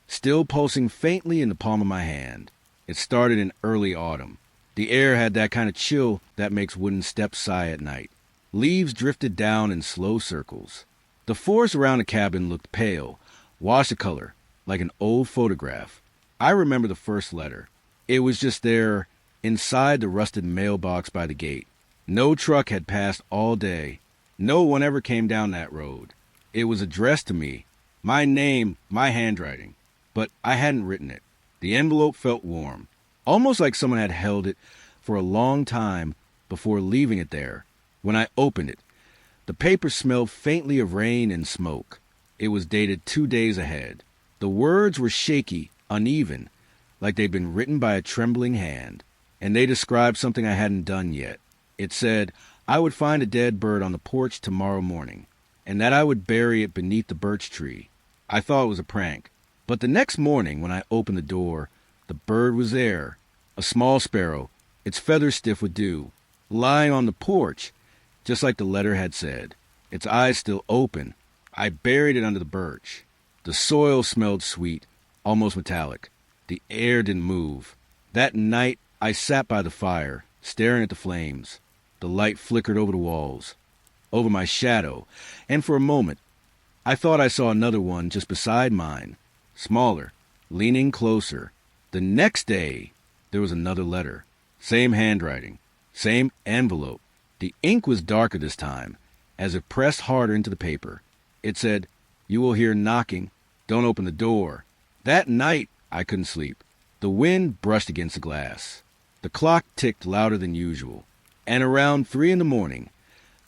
still pulsing faintly in the palm of my hand. It started in early autumn. The air had that kind of chill that makes wooden steps sigh at night. Leaves drifted down in slow circles. The forest around the cabin looked pale, washed of color, like an old photograph. I remember the first letter. It was just there, inside the rusted mailbox by the gate. No truck had passed all day. No one ever came down that road. It was addressed to me, my name, my handwriting, but I hadn't written it. The envelope felt warm, almost like someone had held it for a long time before leaving it there. When I opened it, the paper smelled faintly of rain and smoke. It was dated 2 days ahead. The words were shaky, uneven, like they'd been written by a trembling hand, and they described something I hadn't done yet. It said I would find a dead bird on the porch tomorrow morning, and that I would bury it beneath the birch tree. I thought it was a prank, but the next morning when I opened the door, the bird was there, a small sparrow, its feathers stiff with dew, lying on the porch, just like the letter had said, its eyes still open. I buried it under the birch. The soil smelled sweet, almost metallic. The air didn't move. That night, I sat by the fire, staring at the flames. The light flickered over the walls, over my shadow, and for a moment, I thought I saw another one just beside mine, smaller, leaning closer. The next day, there was another letter. Same handwriting, same envelope. The ink was darker this time, as it pressed harder into the paper. It said, "You will hear knocking. Don't open the door." That night, I couldn't sleep. The wind brushed against the glass. The clock ticked louder than usual. And around 3 in the morning,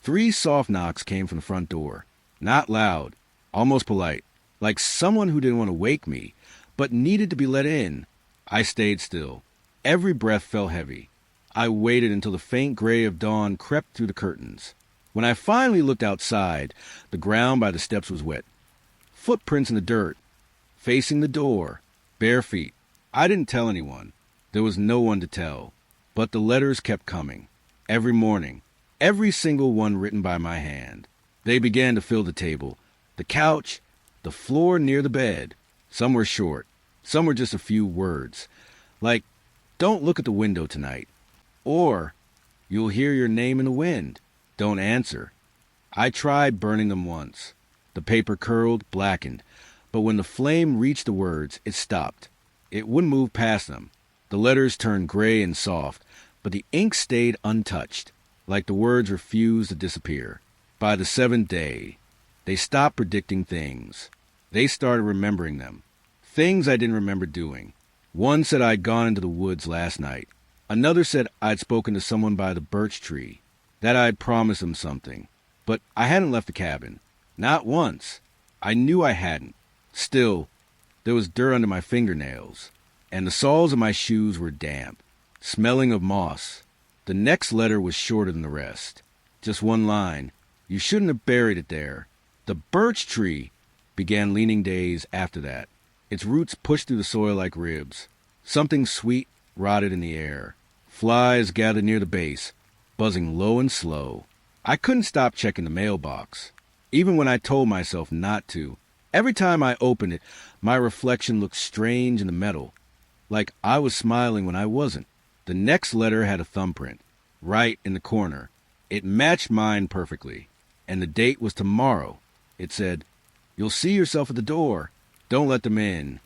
3 soft knocks came from the front door. Not loud, almost polite, like someone who didn't want to wake me, but needed to be let in. I stayed still. Every breath felt heavy. I waited until the faint gray of dawn crept through the curtains. When I finally looked outside, the ground by the steps was wet. Footprints in the dirt, facing the door, bare feet. I didn't tell anyone. There was no one to tell. But the letters kept coming. Every morning. Every single one written by my hand. They began to fill the table, the couch, the floor near the bed. Some were short. Some were just a few words. Like, "Don't look at the window tonight." Or, "You'll hear your name in the wind. Don't answer." I tried burning them once. The paper curled, blackened, but when the flame reached the words, it stopped. It wouldn't move past them. The letters turned gray and soft, but the ink stayed untouched, like the words refused to disappear. By the 7th day, they stopped predicting things. They started remembering them. Things I didn't remember doing. One said I'd gone into the woods last night. Another said I'd spoken to someone by the birch tree, that I'd promised him something. But I hadn't left the cabin. Not once. I knew I hadn't. Still, there was dirt under my fingernails, and the soles of my shoes were damp, smelling of moss. The next letter was shorter than the rest. Just one line. "You shouldn't have buried it there." The birch tree began leaning days after that. Its roots pushed through the soil like ribs. Something sweet rotted in the air. Flies gathered near the base, buzzing low and slow. I couldn't stop checking the mailbox, even when I told myself not to. Every time I opened it, my reflection looked strange in the metal, like I was smiling when I wasn't. The next letter had a thumbprint, right in the corner. It matched mine perfectly, and the date was tomorrow. It said, "You'll see yourself at the door. Don't let them in."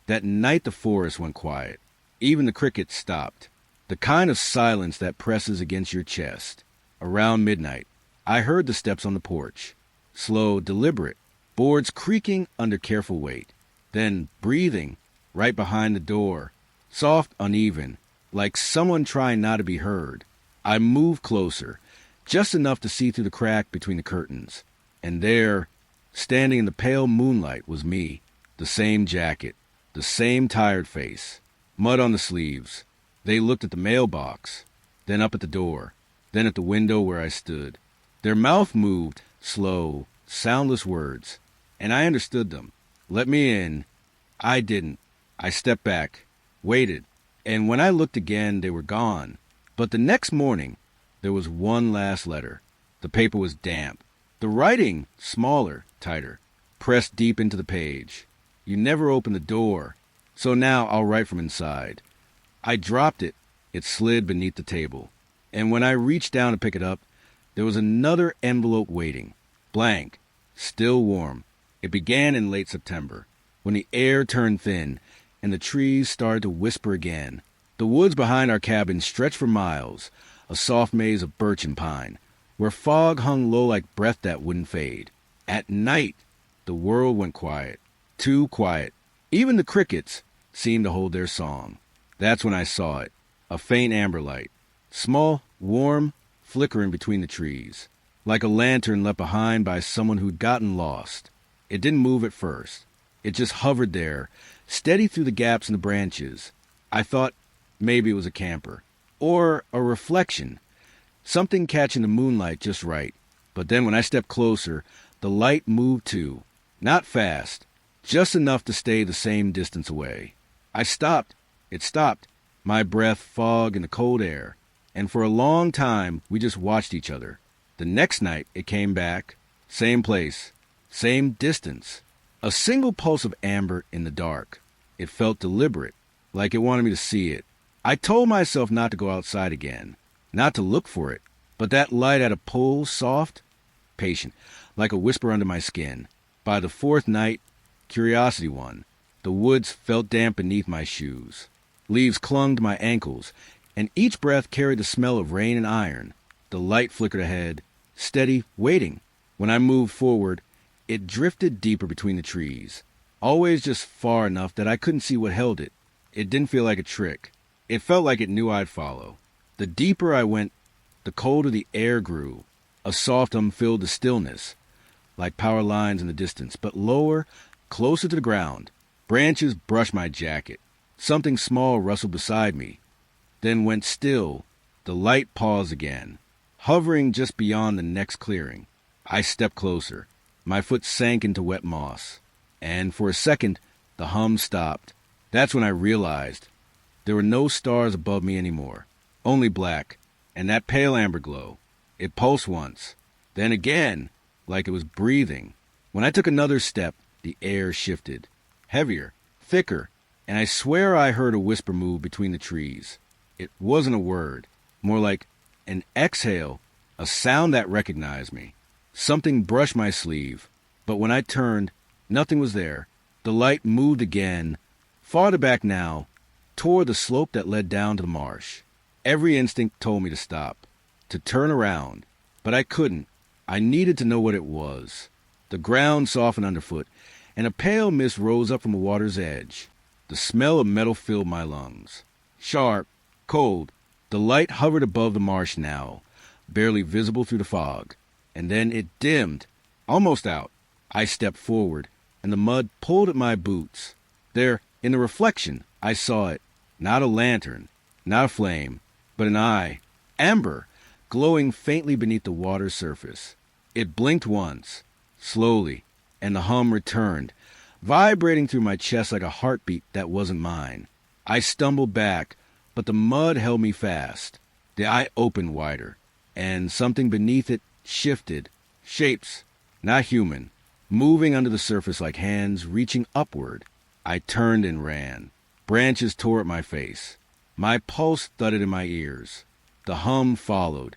That night the forest went quiet. Even the crickets stopped. The kind of silence that presses against your chest. Around midnight, I heard the steps on the porch. Slow, deliberate, boards creaking under careful weight. Then breathing right behind the door. Soft, uneven, like someone trying not to be heard. I moved closer, just enough to see through the crack between the curtains. And there, standing in the pale moonlight, was me. The same jacket, the same tired face, mud on the sleeves. They looked at the mailbox, then up at the door, then at the window where I stood. Their mouth moved, slow, soundless words, and I understood them. Let me in. I didn't. I stepped back, waited, and when I looked again, they were gone. But the next morning, there was one last letter. The paper was damp. The writing, smaller, tighter, pressed deep into the page. You never opened the door, so now I'll write from inside. I dropped it. It slid beneath the table. And when I reached down to pick it up, there was another envelope waiting, blank, still warm. It began in late September, when the air turned thin and the trees started to whisper again. The woods behind our cabin stretched for miles, a soft maze of birch and pine, where fog hung low like breath that wouldn't fade. At night, the world went quiet, too quiet. Even the crickets seemed to hold their song. That's when I saw it, a faint amber light, small, warm, flickering between the trees, like a lantern left behind by someone who'd gotten lost. It didn't move at first. It just hovered there, steady through the gaps in the branches. I thought maybe it was a camper, or a reflection, something catching the moonlight just right. But then when I stepped closer, the light moved too, not fast, just enough to stay the same distance away. I stopped. It stopped, my breath fog in the cold air, and for a long time we just watched each other. The next night it came back, same place, same distance, a single pulse of amber in the dark. It felt deliberate, like it wanted me to see it. I told myself not to go outside again, not to look for it, but that light had a pull, soft, patient, like a whisper under my skin. By the fourth night, curiosity won. The woods felt damp beneath my shoes. Leaves clung to my ankles, and each breath carried the smell of rain and iron. The light flickered ahead, steady, waiting. When I moved forward, it drifted deeper between the trees, always just far enough that I couldn't see what held it. It didn't feel like a trick. It felt like it knew I'd follow. The deeper I went, the colder the air grew. A soft hum filled the stillness, like power lines in the distance, but lower, closer to the ground. Branches brushed my jacket. Something small rustled beside me, then went still. The light paused again, hovering just beyond the next clearing. I stepped closer. My foot sank into wet moss, and for a second, the hum stopped. That's when I realized there were no stars above me anymore, only black, and that pale amber glow. It pulsed once, then again, like it was breathing. When I took another step, the air shifted, heavier, thicker, and I swear I heard a whisper move between the trees. It wasn't a word, more like an exhale, a sound that recognized me. Something brushed my sleeve, but when I turned, nothing was there. The light moved again, farther back now, toward the slope that led down to the marsh. Every instinct told me to stop, to turn around, but I couldn't. I needed to know what it was. The ground softened underfoot, and a pale mist rose up from the water's edge. The smell of metal filled my lungs. Sharp, cold, the light hovered above the marsh now, barely visible through the fog. And then it dimmed, almost out. I stepped forward, and the mud pulled at my boots. There, in the reflection, I saw it. Not a lantern, not a flame, but an eye, amber, glowing faintly beneath the water's surface. It blinked once, slowly, and the hum returned, vibrating through my chest like a heartbeat that wasn't mine. I stumbled back, but the mud held me fast. The eye opened wider, and something beneath it shifted. Shapes, not human, moving under the surface like hands reaching upward. I turned and ran. Branches tore at my face. My pulse thudded in my ears. The hum followed,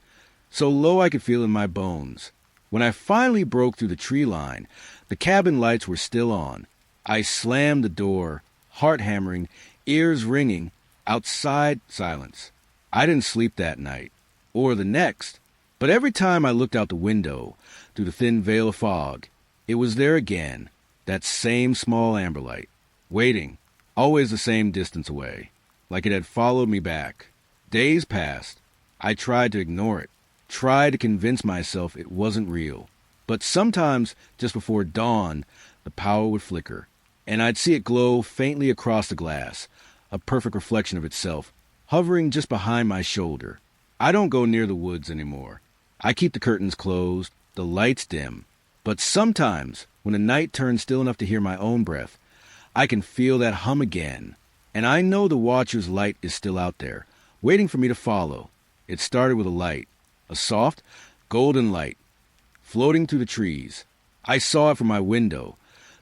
so low I could feel it in my bones. When I finally broke through the tree line, the cabin lights were still on. I slammed the door, heart hammering, ears ringing. Outside, silence. I didn't sleep that night, or the next, but every time I looked out the window, through the thin veil of fog, it was there again, that same small amber light, waiting, always the same distance away, like it had followed me back. Days passed. I tried to ignore it, tried to convince myself it wasn't real. But sometimes, just before dawn, the power would flicker, and I'd see it glow faintly across the glass, a perfect reflection of itself, hovering just behind my shoulder. I don't go near the woods anymore. I keep the curtains closed, the lights dim. But sometimes, when the night turns still enough to hear my own breath, I can feel that hum again. And I know the watcher's light is still out there, waiting for me to follow. It started with a light, a soft, golden light, floating through the trees. I saw it from my window,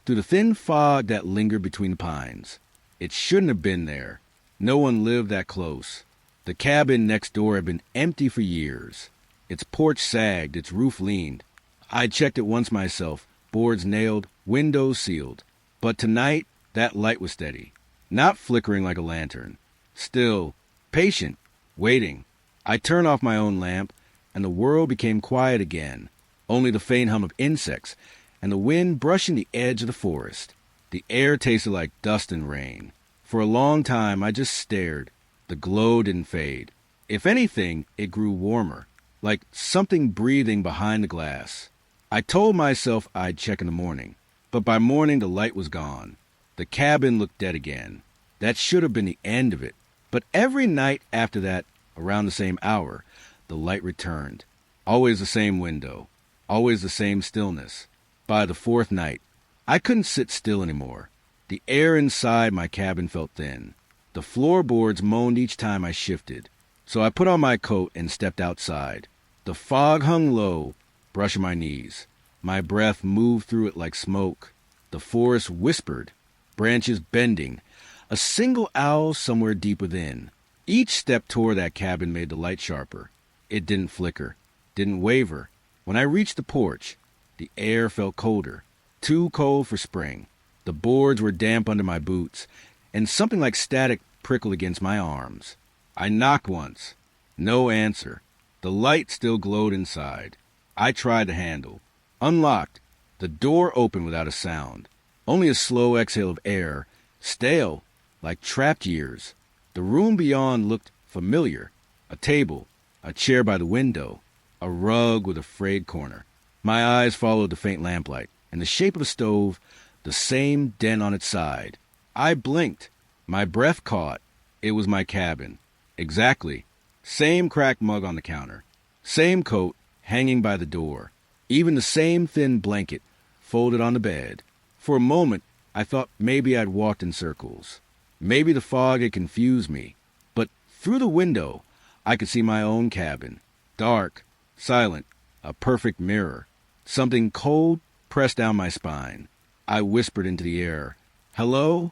through the thin fog that lingered between the pines. It shouldn't have been there. No one lived that close. The cabin next door had been empty for years. Its porch sagged, its roof leaned. I checked it once myself, boards nailed, windows sealed. But tonight, that light was steady, not flickering like a lantern. Still, patient, waiting. I turned off my own lamp, and the world became quiet again. Only the faint hum of insects, and the wind brushing the edge of the forest. The air tasted like dust and rain. For a long time, I just stared. The glow didn't fade. If anything, it grew warmer, like something breathing behind the glass. I told myself I'd check in the morning, but by morning the light was gone. The cabin looked dead again. That should have been the end of it. But every night after that, around the same hour, the light returned. Always the same window, always the same stillness. By the fourth night, I couldn't sit still anymore. The air inside my cabin felt thin. The floorboards moaned each time I shifted. So I put on my coat and stepped outside. The fog hung low, brushing my knees. My breath moved through it like smoke. The forest whispered, branches bending. A single owl somewhere deep within. Each step toward that cabin made the light sharper. It didn't flicker, didn't waver. When I reached the porch, the air felt colder. Too cold for spring. The boards were damp under my boots, and something like static prickled against my arms. I knocked once. No answer. The light still glowed inside. I tried the handle. Unlocked. The door opened without a sound. Only a slow exhale of air, stale, like trapped years. The room beyond looked familiar. A table, a chair by the window, a rug with a frayed corner. My eyes followed the faint lamplight, and the shape of a stove, the same dent on its side. I blinked. My breath caught. It was my cabin. Exactly. Same cracked mug on the counter. Same coat hanging by the door. Even the same thin blanket folded on the bed. For a moment, I thought maybe I'd walked in circles. Maybe the fog had confused me. But through the window, I could see my own cabin. Dark, silent, a perfect mirror. Something cold pressed down my spine. I whispered into the air, "Hello?"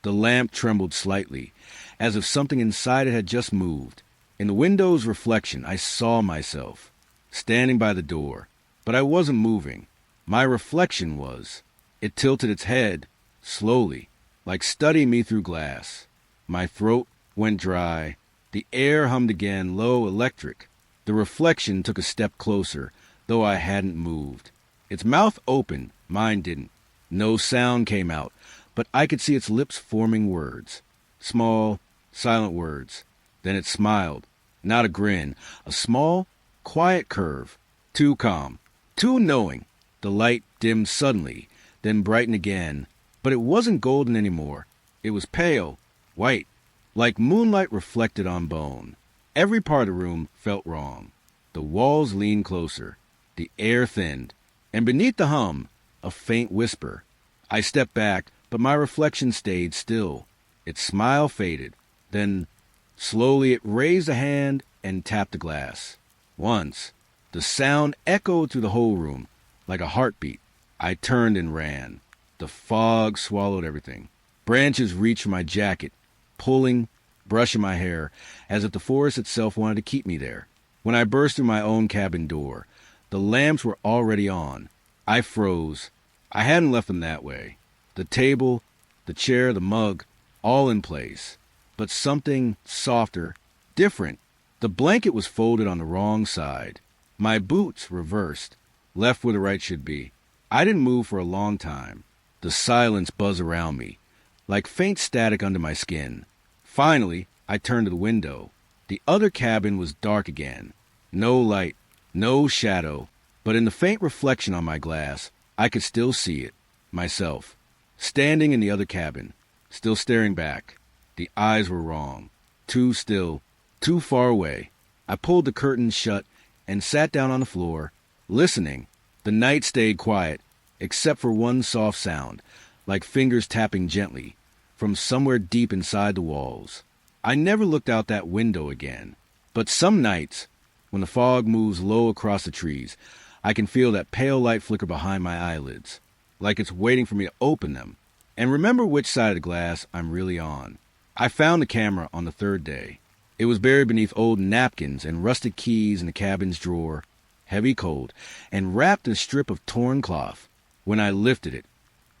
The lamp trembled slightly, as if something inside it had just moved. In the window's reflection, I saw myself, standing by the door. But I wasn't moving. My reflection was. It tilted its head, slowly, like studying me through glass. My throat went dry. The air hummed again, low, electric. The reflection took a step closer, though I hadn't moved. Its mouth opened, mine didn't. No sound came out, but I could see its lips forming words. Small, silent words. Then it smiled. Not a grin. A small, quiet curve. Too calm. Too knowing. The light dimmed suddenly, then brightened again. But it wasn't golden anymore. It was pale, white, like moonlight reflected on bone. Every part of the room felt wrong. The walls leaned closer. The air thinned. And beneath the hum, a faint whisper. I stepped back, but my reflection stayed still. Its smile faded. Then, slowly, it raised a hand and tapped the glass. Once. The The sound echoed through the whole room, like a heartbeat. I turned and ran. The fog swallowed everything. Branches reached for my jacket, pulling, brushing my hair, as if the forest itself wanted to keep me there. When I burst through my own cabin door, the lamps were already on. I froze. I hadn't left them that way. The table, the chair, the mug, all in place. But something softer, different. The blanket was folded on the wrong side. My boots reversed, left where the right should be. I didn't move for a long time. The silence buzzed around me, like faint static under my skin. Finally, I turned to the window. The other cabin was dark again. No light, no shadow, but in the faint reflection on my glass, I could still see it, myself, standing in the other cabin, still staring back. The eyes were wrong, too still, too far away. I pulled the curtains shut and sat down on the floor, listening. The night stayed quiet, except for one soft sound, like fingers tapping gently, from somewhere deep inside the walls. I never looked out that window again, but some nights, when the fog moves low across the trees, I can feel that pale light flicker behind my eyelids, like it's waiting for me to open them, and remember which side of the glass I'm really on. I found the camera on the third day. It was buried beneath old napkins and rusted keys in the cabin's drawer, heavy cold, and wrapped in a strip of torn cloth. When I lifted it,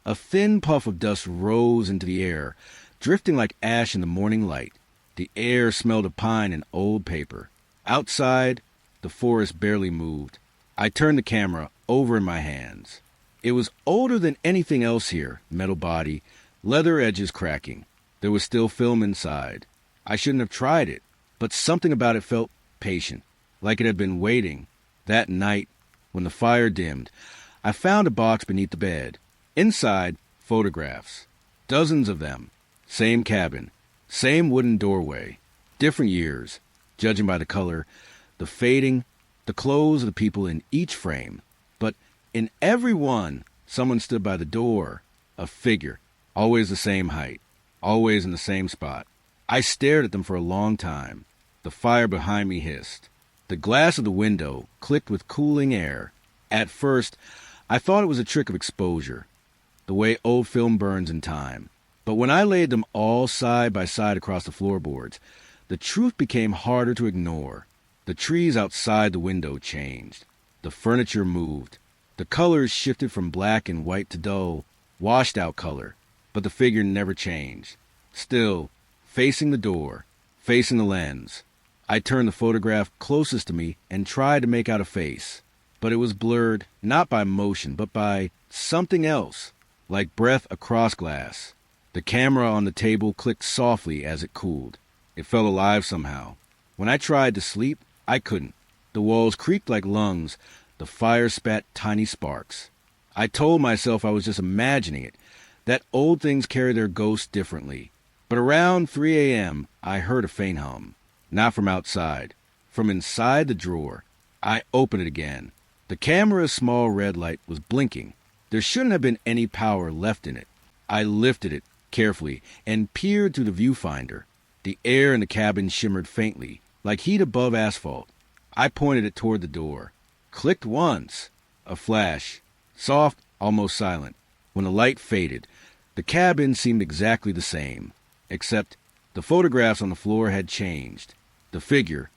a thin puff of dust rose into the air, drifting like ash in the morning light. The air smelled of pine and old paper. Outside, the forest barely moved. I turned the camera over in my hands. It was older than anything else here, metal body, leather edges cracking. There was still film inside. I shouldn't have tried it, but something about it felt patient, like it had been waiting. That night, when the fire dimmed, I found a box beneath the bed. Inside, photographs. Dozens of them. Same cabin. Same wooden doorway. Different years, judging by the color, the fading, the clothes of the people in each frame. But in every one, someone stood by the door. A figure. Always the same height. Always in the same spot. I stared at them for a long time. The fire behind me hissed. The glass of the window clicked with cooling air. At first, I thought it was a trick of exposure, the way old film burns in time. But when I laid them all side by side across the floorboards, the truth became harder to ignore. The trees outside the window changed. The furniture moved. The colors shifted from black and white to dull, washed-out color, but the figure never changed. Still, facing the door, facing the lens. I turned the photograph closest to me and tried to make out a face. But it was blurred, not by motion, but by something else, like breath across glass. The camera on the table clicked softly as it cooled. It felt alive somehow. When I tried to sleep, I couldn't. The walls creaked like lungs. The fire spat tiny sparks. I told myself I was just imagining it, that old things carry their ghosts differently. But around 3 a.m., I heard a faint hum. Not from outside. From inside the drawer. I opened it again. The camera's small red light was blinking. There shouldn't have been any power left in it. I lifted it carefully and peered through the viewfinder. The air in the cabin shimmered faintly, like heat above asphalt. I pointed it toward the door. Clicked once. A flash. Soft, almost silent. When the light faded, the cabin seemed exactly the same, except the photographs on the floor had changed. The figure,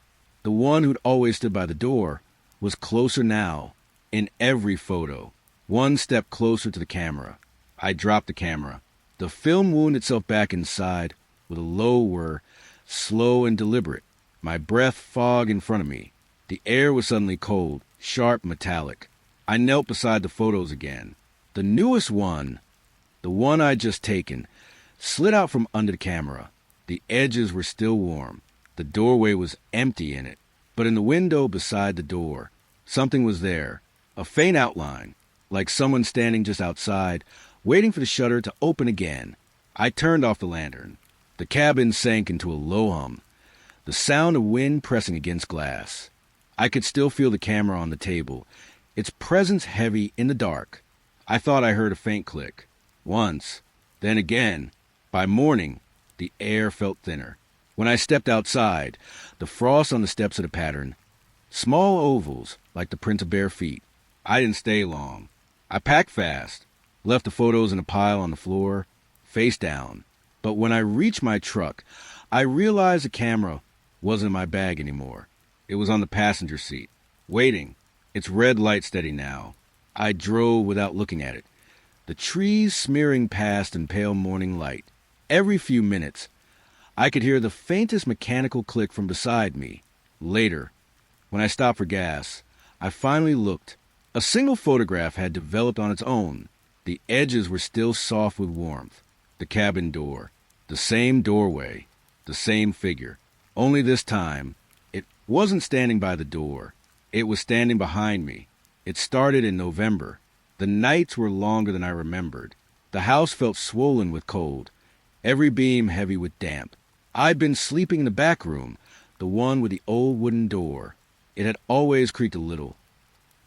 the one who'd always stood by the door, was closer now, in every photo. One step closer to the camera. I dropped the camera. The film wound itself back inside with a low whir, slow and deliberate. My breath fogged in front of me. The air was suddenly cold, sharp, metallic. I knelt beside the photos again. The newest one, the one I'd just taken, slid out from under the camera. The edges were still warm. The doorway was empty in it. But in the window beside the door, something was there, a faint outline, like someone standing just outside, waiting for the shutter to open again. I turned off the lantern. The cabin sank into a low hum, the sound of wind pressing against glass. I could still feel the camera on the table, its presence heavy in the dark. I thought I heard a faint click. Once, then again. By morning, the air felt thinner. When I stepped outside, the frost on the steps of the pattern Small ovals, like the print of bare feet. I didn't stay long. I packed fast, left the photos in a pile on the floor, face down. But when I reached my truck, I realized the camera wasn't in my bag anymore. It was on the passenger seat, waiting, its red light steady now. I drove without looking at it, the trees smearing past in pale morning light. Every few minutes, I could hear the faintest mechanical click from beside me. Later, when I stopped for gas, I finally looked. A single photograph had developed on its own. The edges were still soft with warmth. The cabin door, the same doorway, the same figure. Only this time, it wasn't standing by the door. It was standing behind me. It started in November. The nights were longer than I remembered. The house felt swollen with cold, every beam heavy with damp. I'd been sleeping in the back room, the one with the old wooden door. It had always creaked a little.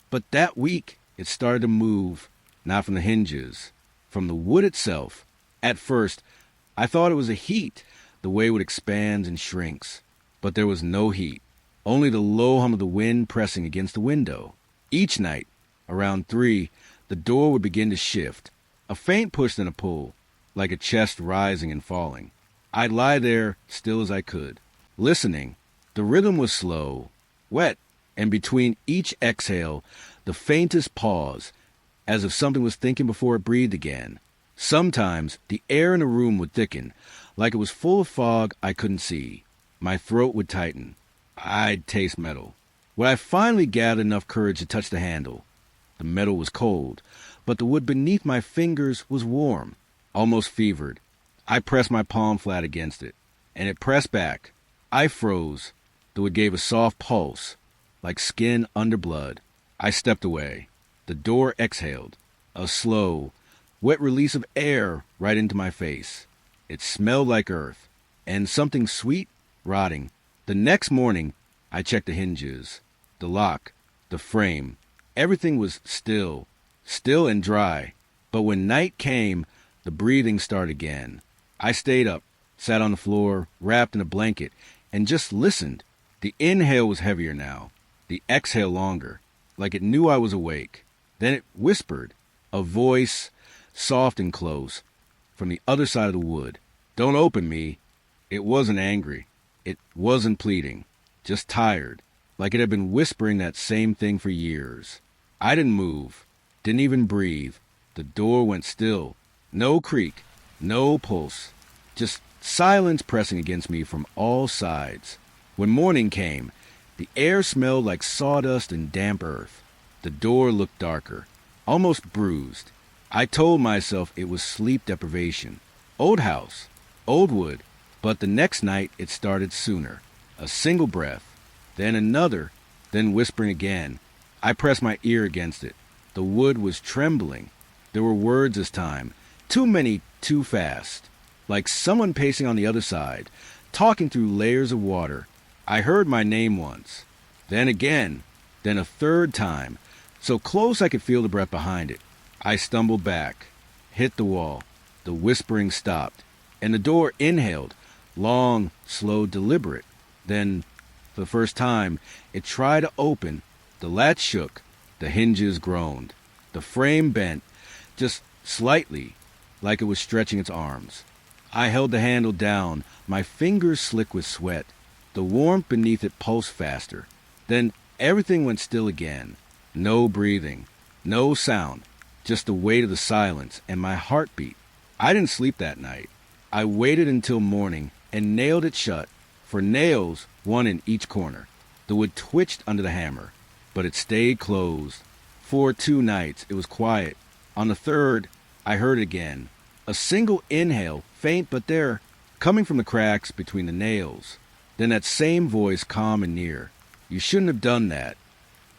But that week, it started to move, not from the hinges, from the wood itself. At first, I thought it was the heat, the way wood expands and shrinks. But there was no heat, only the low hum of the wind pressing against the window. Each night, around 3, the door would begin to shift, a faint push and a pull, like a chest rising and falling. I'd lie there, still as I could, listening. The rhythm was slow, wet, and between each exhale, the faintest pause, as if something was thinking before it breathed again. Sometimes the air in the room would thicken, like it was full of fog I couldn't see. My throat would tighten. I'd taste metal. When I finally gathered enough courage to touch the handle, the metal was cold, but the wood beneath my fingers was warm, almost fevered. I pressed my palm flat against it, and it pressed back. I froze, though it gave a soft pulse, like skin under blood. I stepped away. The door exhaled, a slow, wet release of air right into my face. It smelled like earth, and something sweet, rotting. The next morning, I checked the hinges, the lock, the frame. Everything was still and dry. But when night came, the breathing started again. I stayed up, sat on the floor, wrapped in a blanket, and just listened. The inhale was heavier now, the exhale longer, like it knew I was awake. Then it whispered, a voice, soft and close, from the other side of the wood. "Don't open me." It wasn't angry. It wasn't pleading. Just tired, like it had been whispering that same thing for years. I didn't move, didn't even breathe. The door went still. No creak, no pulse. Just silence pressing against me from all sides. When morning came, the air smelled like sawdust and damp earth. The door looked darker, almost bruised. I told myself it was sleep deprivation. Old house, old wood. But the next night it started sooner. A single breath, then another, then whispering again. I pressed my ear against it. The wood was trembling. There were words this time. Too many, too fast. Like someone pacing on the other side, talking through layers of water. I heard my name once. Then again. Then a third time. So close I could feel the breath behind it. I stumbled back, hit the wall. The whispering stopped, and the door inhaled, long, slow, deliberate. Then, for the first time, it tried to open. The latch shook, the hinges groaned. The frame bent, just slightly, like it was stretching its arms. I held the handle down, my fingers slick with sweat. The warmth beneath it pulsed faster. Then everything went still again. No breathing, no sound, just the weight of the silence and my heartbeat. I didn't sleep that night. I waited until morning and nailed it shut, for nails, one in each corner. The wood twitched under the hammer, but it stayed closed. For 2 nights it was quiet. On the third, I heard it again. A single inhale, faint but there, coming from the cracks between the nails. Then that same voice, calm and near. "You shouldn't have done that."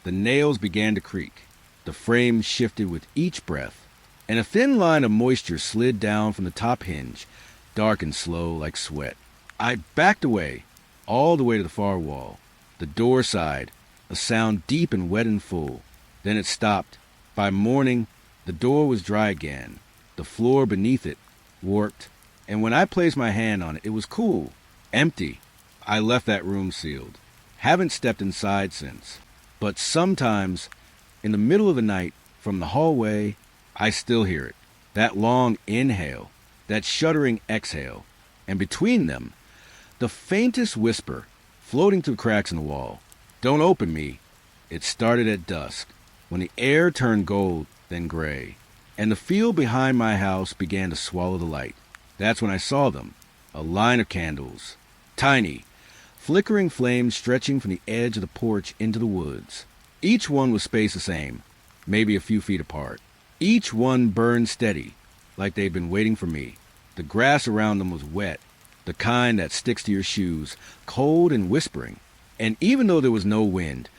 The nails began to creak. The frame shifted with each breath, and a thin line of moisture slid down from the top hinge, dark and slow like sweat. I backed away, all the way to the far wall. The door side, a sound deep and wet and full. Then it stopped. By morning, the door was dry again. The floor beneath it, warped. And when I placed my hand on it, it was cool, empty. I left that room sealed. Haven't stepped inside since. But sometimes, in the middle of the night, from the hallway, I still hear it. That long inhale, that shuddering exhale, and between them, the faintest whisper floating through cracks in the wall. Don't open me. It started at dusk, when the air turned gold, then gray, and the field behind my house began to swallow the light. That's when I saw them, a line of candles, tiny, flickering flames stretching from the edge of the porch into the woods. Each one was spaced the same, maybe a few feet apart. Each one burned steady, like they'd been waiting for me. The grass around them was wet, the kind that sticks to your shoes, cold and whispering. And even though there was no wind,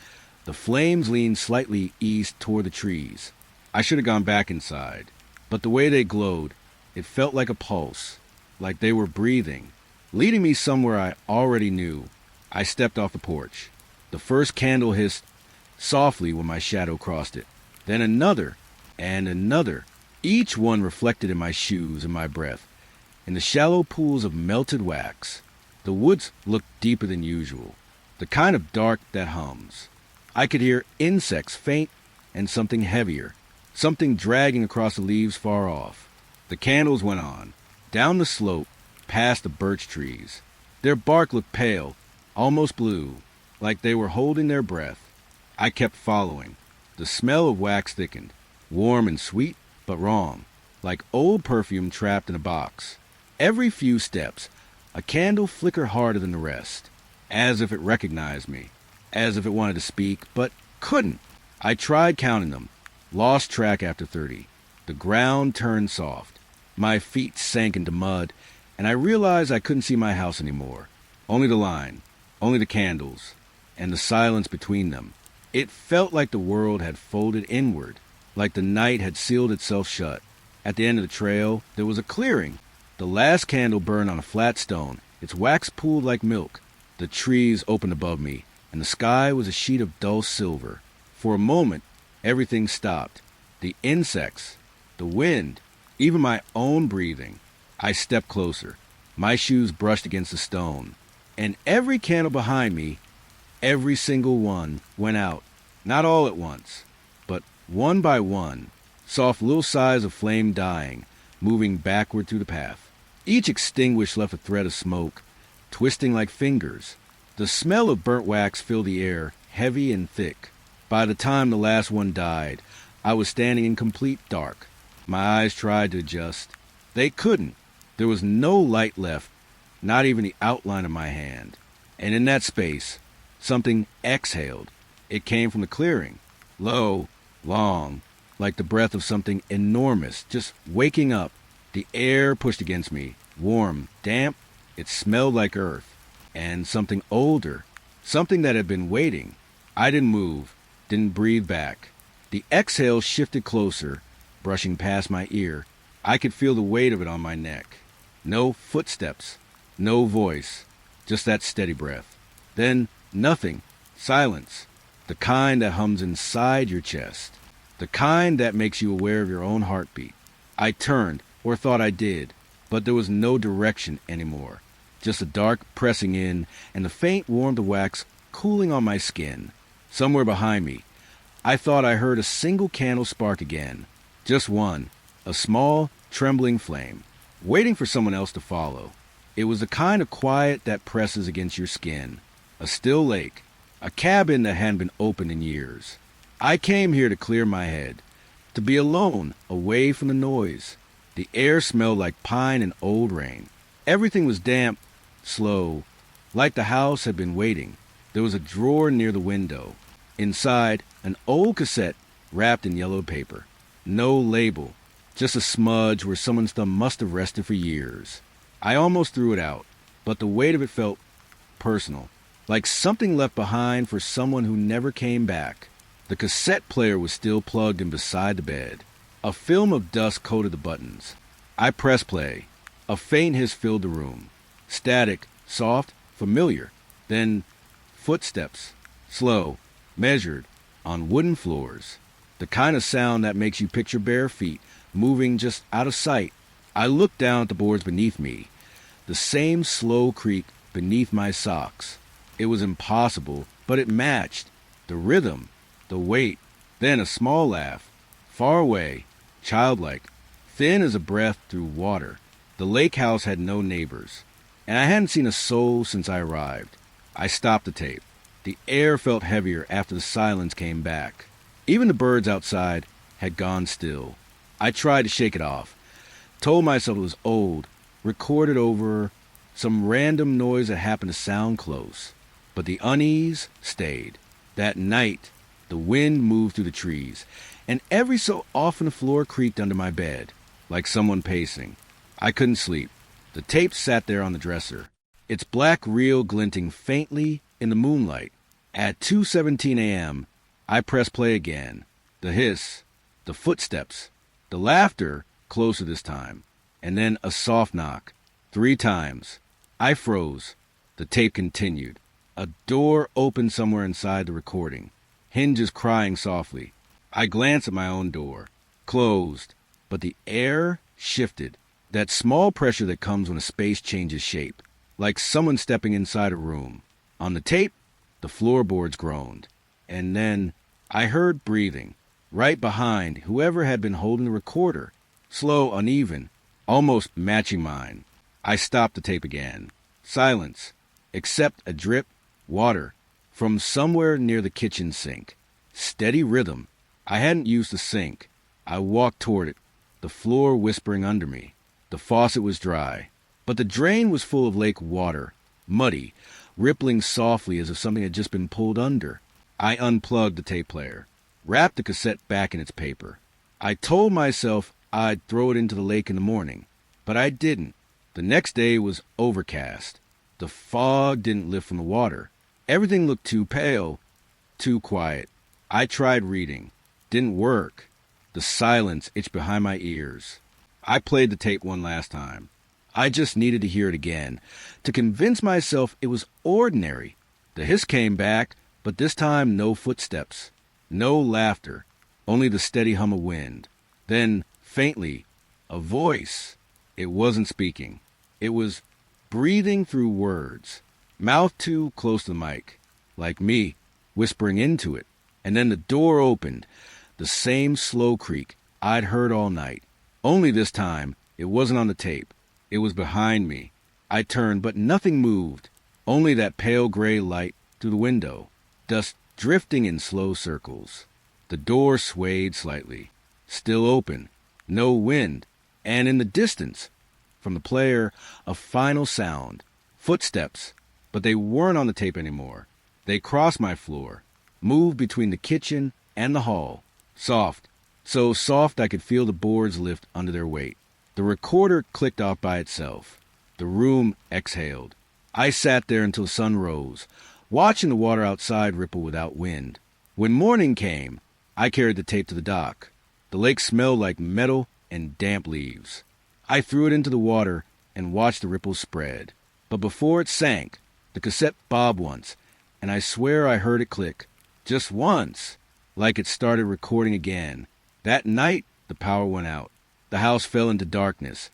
the flames leaned slightly east toward the trees. I should have gone back inside, but the way they glowed, it felt like a pulse, like they were breathing, leading me somewhere I already knew. I stepped off the porch. The first candle hissed softly when my shadow crossed it. Then another, and another, each one reflected in my shoes and my breath, in the shallow pools of melted wax. The woods looked deeper than usual, the kind of dark that hums. I could hear insects faint and something heavier, something dragging across the leaves far off. The candles went on, down the slope, past the birch trees. Their bark looked pale, almost blue, like they were holding their breath. I kept following. The smell of wax thickened, warm and sweet, but wrong, like old perfume trapped in a box. Every few steps, a candle flickered harder than the rest, as if it recognized me, as if it wanted to speak, but couldn't. I tried counting them, lost track after 30. The ground turned soft. My feet sank into mud, and I realized I couldn't see my house anymore. Only the line, only the candles, and the silence between them. It felt like the world had folded inward, like the night had sealed itself shut. At the end of the trail, there was a clearing. The last candle burned on a flat stone, its wax pooled like milk. The trees opened above me, and the sky was a sheet of dull silver. For a moment, everything stopped. The insects, the wind, even my own breathing. I stepped closer. My shoes brushed against the stone. And every candle behind me, every single one, went out. Not all at once, but one by one, soft little sighs of flame dying, moving backward through the path. Each extinguished left a thread of smoke, twisting like fingers. The smell of burnt wax filled the air, heavy and thick. By the time the last one died, I was standing in complete dark. My eyes tried to adjust. They couldn't. There was no light left, not even the outline of my hand. And in that space, something exhaled. It came from the clearing, low, long, like the breath of something enormous, just waking up. The air pushed against me, warm, damp. It smelled like earth, and something older, something that had been waiting. I didn't move, didn't breathe back. The exhale shifted closer, brushing past my ear. I could feel the weight of it on my neck. No footsteps, no voice, just that steady breath. Then nothing, silence, the kind that hums inside your chest, the kind that makes you aware of your own heartbeat. I turned, or thought I did, but there was no direction anymore. Just the dark pressing in and the faint warmth of wax cooling on my skin. Somewhere behind me, I thought I heard a single candle spark again. Just one, a small, trembling flame, waiting for someone else to follow. It was the kind of quiet that presses against your skin. A still lake, a cabin that hadn't been opened in years. I came here to clear my head, to be alone, away from the noise. The air smelled like pine and old rain. Everything was damp, slow, like the house had been waiting. There was a drawer near the window. Inside, an old cassette wrapped in yellow paper. No label, just a smudge where someone's thumb must have rested for years. I almost threw it out, but the weight of it felt personal, like something left behind for someone who never came back. The cassette player was still plugged in beside the bed. A film of dust coated the buttons. I pressed play. A faint hiss filled the room. Static, soft, familiar. Then footsteps, slow, measured, on wooden floors. The kind of sound that makes you picture bare feet, moving just out of sight. I looked down at the boards beneath me. The same slow creak beneath my socks. It was impossible but it matched. The rhythm, the weight, then a small laugh, far away, childlike, thin as a breath through water. The lake house had no neighbors, and I hadn't seen a soul since I arrived. I stopped the tape. The air felt heavier after the silence came back. Even the birds outside had gone still. I tried to shake it off, told myself it was old, recorded over some random noise that happened to sound close. But the unease stayed. That night, the wind moved through the trees, and every so often the floor creaked under my bed, like someone pacing. I couldn't sleep. The tape sat there on the dresser, its black reel glinting faintly in the moonlight. At 2:17 a.m., I pressed play again. The hiss, the footsteps, the laughter closer this time, and then a soft knock. 3 times. I froze. The tape continued. A door opened somewhere inside the recording, hinges crying softly. I glanced at my own door. Closed, but the air shifted. That small pressure that comes when a space changes shape, like someone stepping inside a room. On the tape, the floorboards groaned. And then I heard breathing, right behind whoever had been holding the recorder, slow, uneven, almost matching mine. I stopped the tape again. Silence, except a drip, water, from somewhere near the kitchen sink. Steady rhythm. I hadn't used the sink. I walked toward it, the floor whispering under me. The faucet was dry, but the drain was full of lake water, muddy, rippling softly as if something had just been pulled under. I unplugged the tape player, wrapped the cassette back in its paper. I told myself I'd throw it into the lake in the morning, but I didn't. The next day was overcast. The fog didn't lift from the water. Everything looked too pale, too quiet. I tried reading. Didn't work. The silence itched behind my ears. I played the tape one last time. I just needed to hear it again, to convince myself it was ordinary. The hiss came back, but this time no footsteps, no laughter, only the steady hum of wind. Then, faintly, a voice. It wasn't speaking. It was breathing through words, mouth too close to the mic, like me, whispering into it. And then the door opened, the same slow creak I'd heard all night. Only this time, it wasn't on the tape. It was behind me. I turned, but nothing moved, only that pale gray light through the window, dust drifting in slow circles. The door swayed slightly, still open, no wind, and in the distance, from the player, a final sound. Footsteps, but they weren't on the tape anymore. They crossed my floor, moved between the kitchen and the hall. Soft, so soft I could feel the boards lift under their weight. The recorder clicked off by itself. The room exhaled. I sat there until the sun rose, watching the water outside ripple without wind. When morning came, I carried the tape to the dock. The lake smelled like metal and damp leaves. I threw it into the water and watched the ripples spread. But before it sank, the cassette bobbed once, and I swear I heard it click. Just once, like it started recording again. That night, the power went out. The house fell into darkness,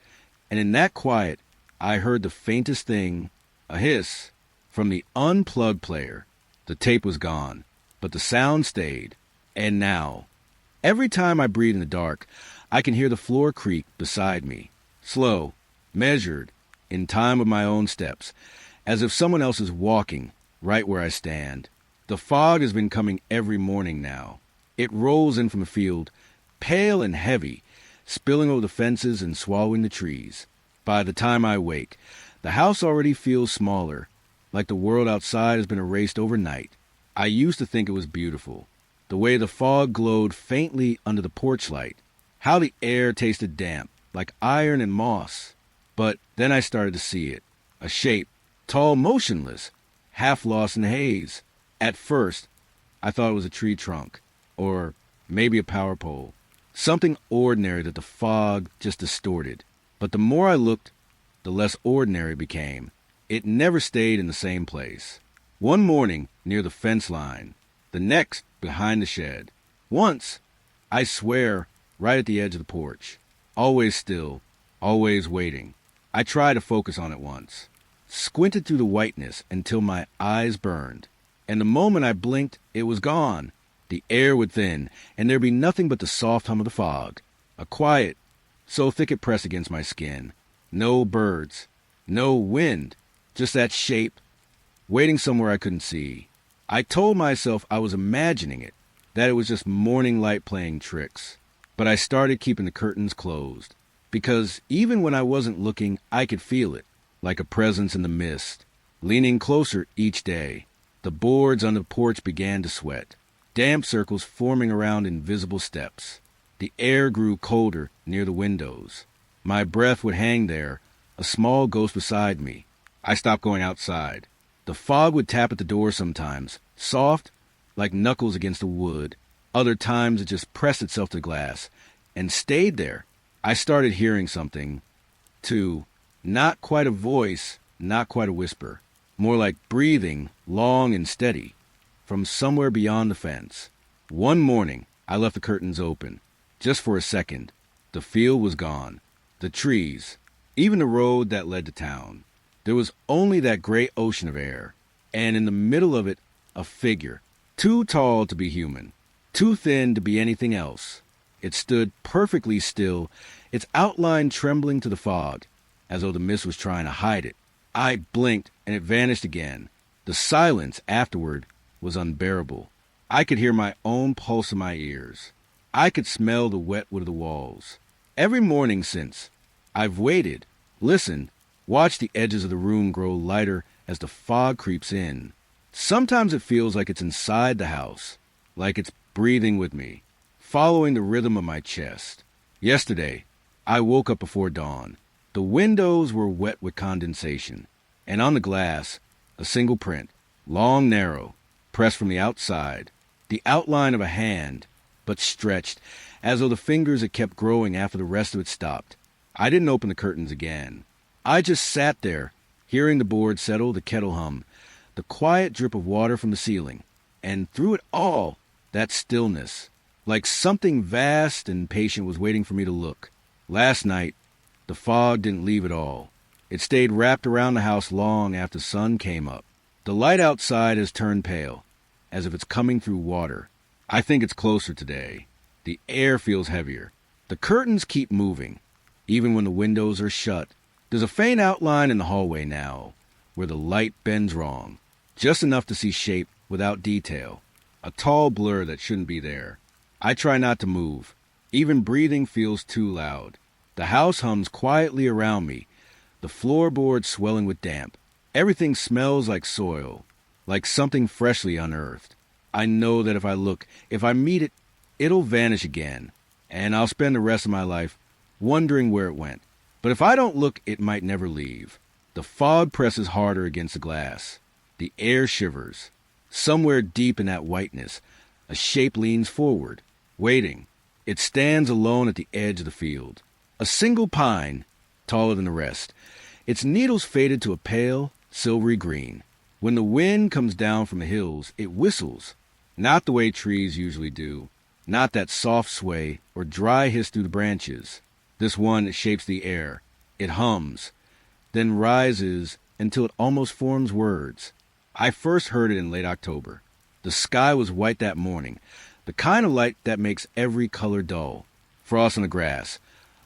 and in that quiet, I heard the faintest thing, a hiss, from the unplugged player. The tape was gone, but the sound stayed. And now, every time I breathe in the dark, I can hear the floor creak beside me. Slow, measured, in time with my own steps, as if someone else is walking right where I stand. The fog has been coming every morning now. It rolls in from the field, pale and heavy, spilling over the fences and swallowing the trees. By the time I wake, the house already feels smaller, like the world outside has been erased overnight. I used to think it was beautiful, the way the fog glowed faintly under the porch light, how the air tasted damp, like iron and moss. But then I started to see it, a shape, tall, motionless, half lost in the haze. At first, I thought it was a tree trunk, or maybe a power pole, something ordinary that the fog just distorted. But the more I looked, the less ordinary it became. It never stayed in the same place. One morning, near the fence line, the next, behind the shed. Once, I swear, right at the edge of the porch. Always still, always waiting. I tried to focus on it once. Squinted through the whiteness until my eyes burned. and the moment I blinked, it was gone. The air would thin, and there'd be nothing but the soft hum of the fog. A quiet, so thick it pressed against my skin. No birds, no wind, just that shape, waiting somewhere I couldn't see. I told myself I was imagining it, that it was just morning light playing tricks. But I started keeping the curtains closed, because even when I wasn't looking, I could feel it, like a presence in the mist. Leaning closer each day, the boards on the porch began to sweat, damp circles forming around invisible steps. The air grew colder near the windows. My breath would hang there, a small ghost beside me. I stopped going outside. The fog would tap at the door sometimes, soft, like knuckles against the wood. Other times it just pressed itself to the glass and stayed there. I started hearing something, too. Not quite a voice, not quite a whisper. More like breathing, long and steady, from somewhere beyond the fence. One morning, I left the curtains open. Just for a second. The field was gone. The trees. Even the road that led to town. There was only that great ocean of air. And in the middle of it, a figure. Too tall to be human. Too thin to be anything else. It stood perfectly still, its outline trembling to the fog, as though the mist was trying to hide it. I blinked, and it vanished again. The silence afterward was unbearable. I could hear my own pulse in my ears. I could smell the wet wood of the walls. Every morning since, I've waited, listened, watched the edges of the room grow lighter as the fog creeps in. Sometimes it feels like it's inside the house, like it's breathing with me, following the rhythm of my chest. Yesterday, I woke up before dawn. The windows were wet with condensation, and on the glass, a single print, long, narrow, pressed from the outside, the outline of a hand, but stretched, as though the fingers had kept growing after the rest of it stopped. I didn't open the curtains again. I just sat there, hearing the board settle, the kettle hum, the quiet drip of water from the ceiling, and through it all, that stillness, like something vast and patient was waiting for me to look. Last night, the fog didn't leave at all. It stayed wrapped around the house long after the sun came up. The light outside has turned pale, as if it's coming through water. I think it's closer today. The air feels heavier. The curtains keep moving, even when the windows are shut. There's a faint outline in the hallway now, where the light bends wrong, just enough to see shape without detail. A tall blur that shouldn't be there. I try not to move. Even breathing feels too loud. The house hums quietly around me, the floorboards swelling with damp. Everything smells like soil, like something freshly unearthed. I know that if I look, if I meet it, it'll vanish again, and I'll spend the rest of my life wondering where it went. But if I don't look, it might never leave. The fog presses harder against the glass. The air shivers. Somewhere deep in that whiteness, a shape leans forward, waiting. It stands alone at the edge of the field. A single pine, taller than the rest. Its needles faded to a pale, silvery green. When the wind comes down from the hills, it whistles. Not the way trees usually do. Not that soft sway or dry hiss through the branches. This one shapes the air. It hums, then rises until it almost forms words. I first heard it in late October. The sky was white that morning, the kind of light that makes every color dull. Frost on the grass,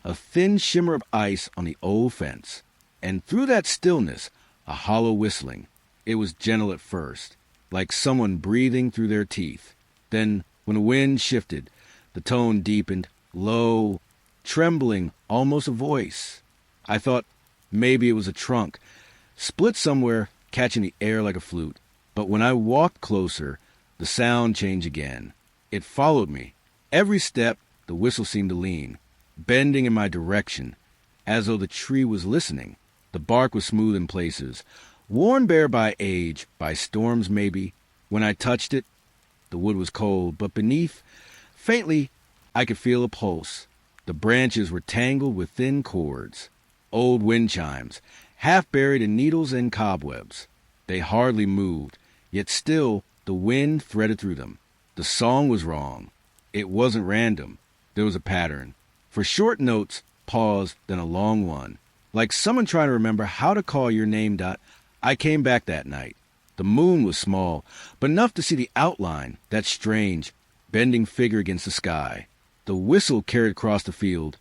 a thin shimmer of ice on the old fence, and through that stillness, a hollow whistling. It was gentle at first, like someone breathing through their teeth. Then, when the wind shifted, the tone deepened, low, trembling, almost a voice. I thought maybe it was a trunk, split somewhere, catching the air like a flute. But when I walked closer, the sound changed again. It followed me. Every step, the whistle seemed to lean, bending in my direction, as though the tree was listening. The bark was smooth in places, worn bare by age, by storms maybe. When I touched it, the wood was cold, but beneath, faintly, I could feel a pulse. The branches were tangled with thin cords, old wind chimes, half buried in needles and cobwebs. They hardly moved, yet still the wind threaded through them. The song was wrong. It wasn't random. There was a pattern. For short notes, pause, then a long one. Like someone trying to remember how to call your name. I came back that night. The moon was small, but enough to see the outline, that strange, bending figure against the sky. The whistle carried across the field,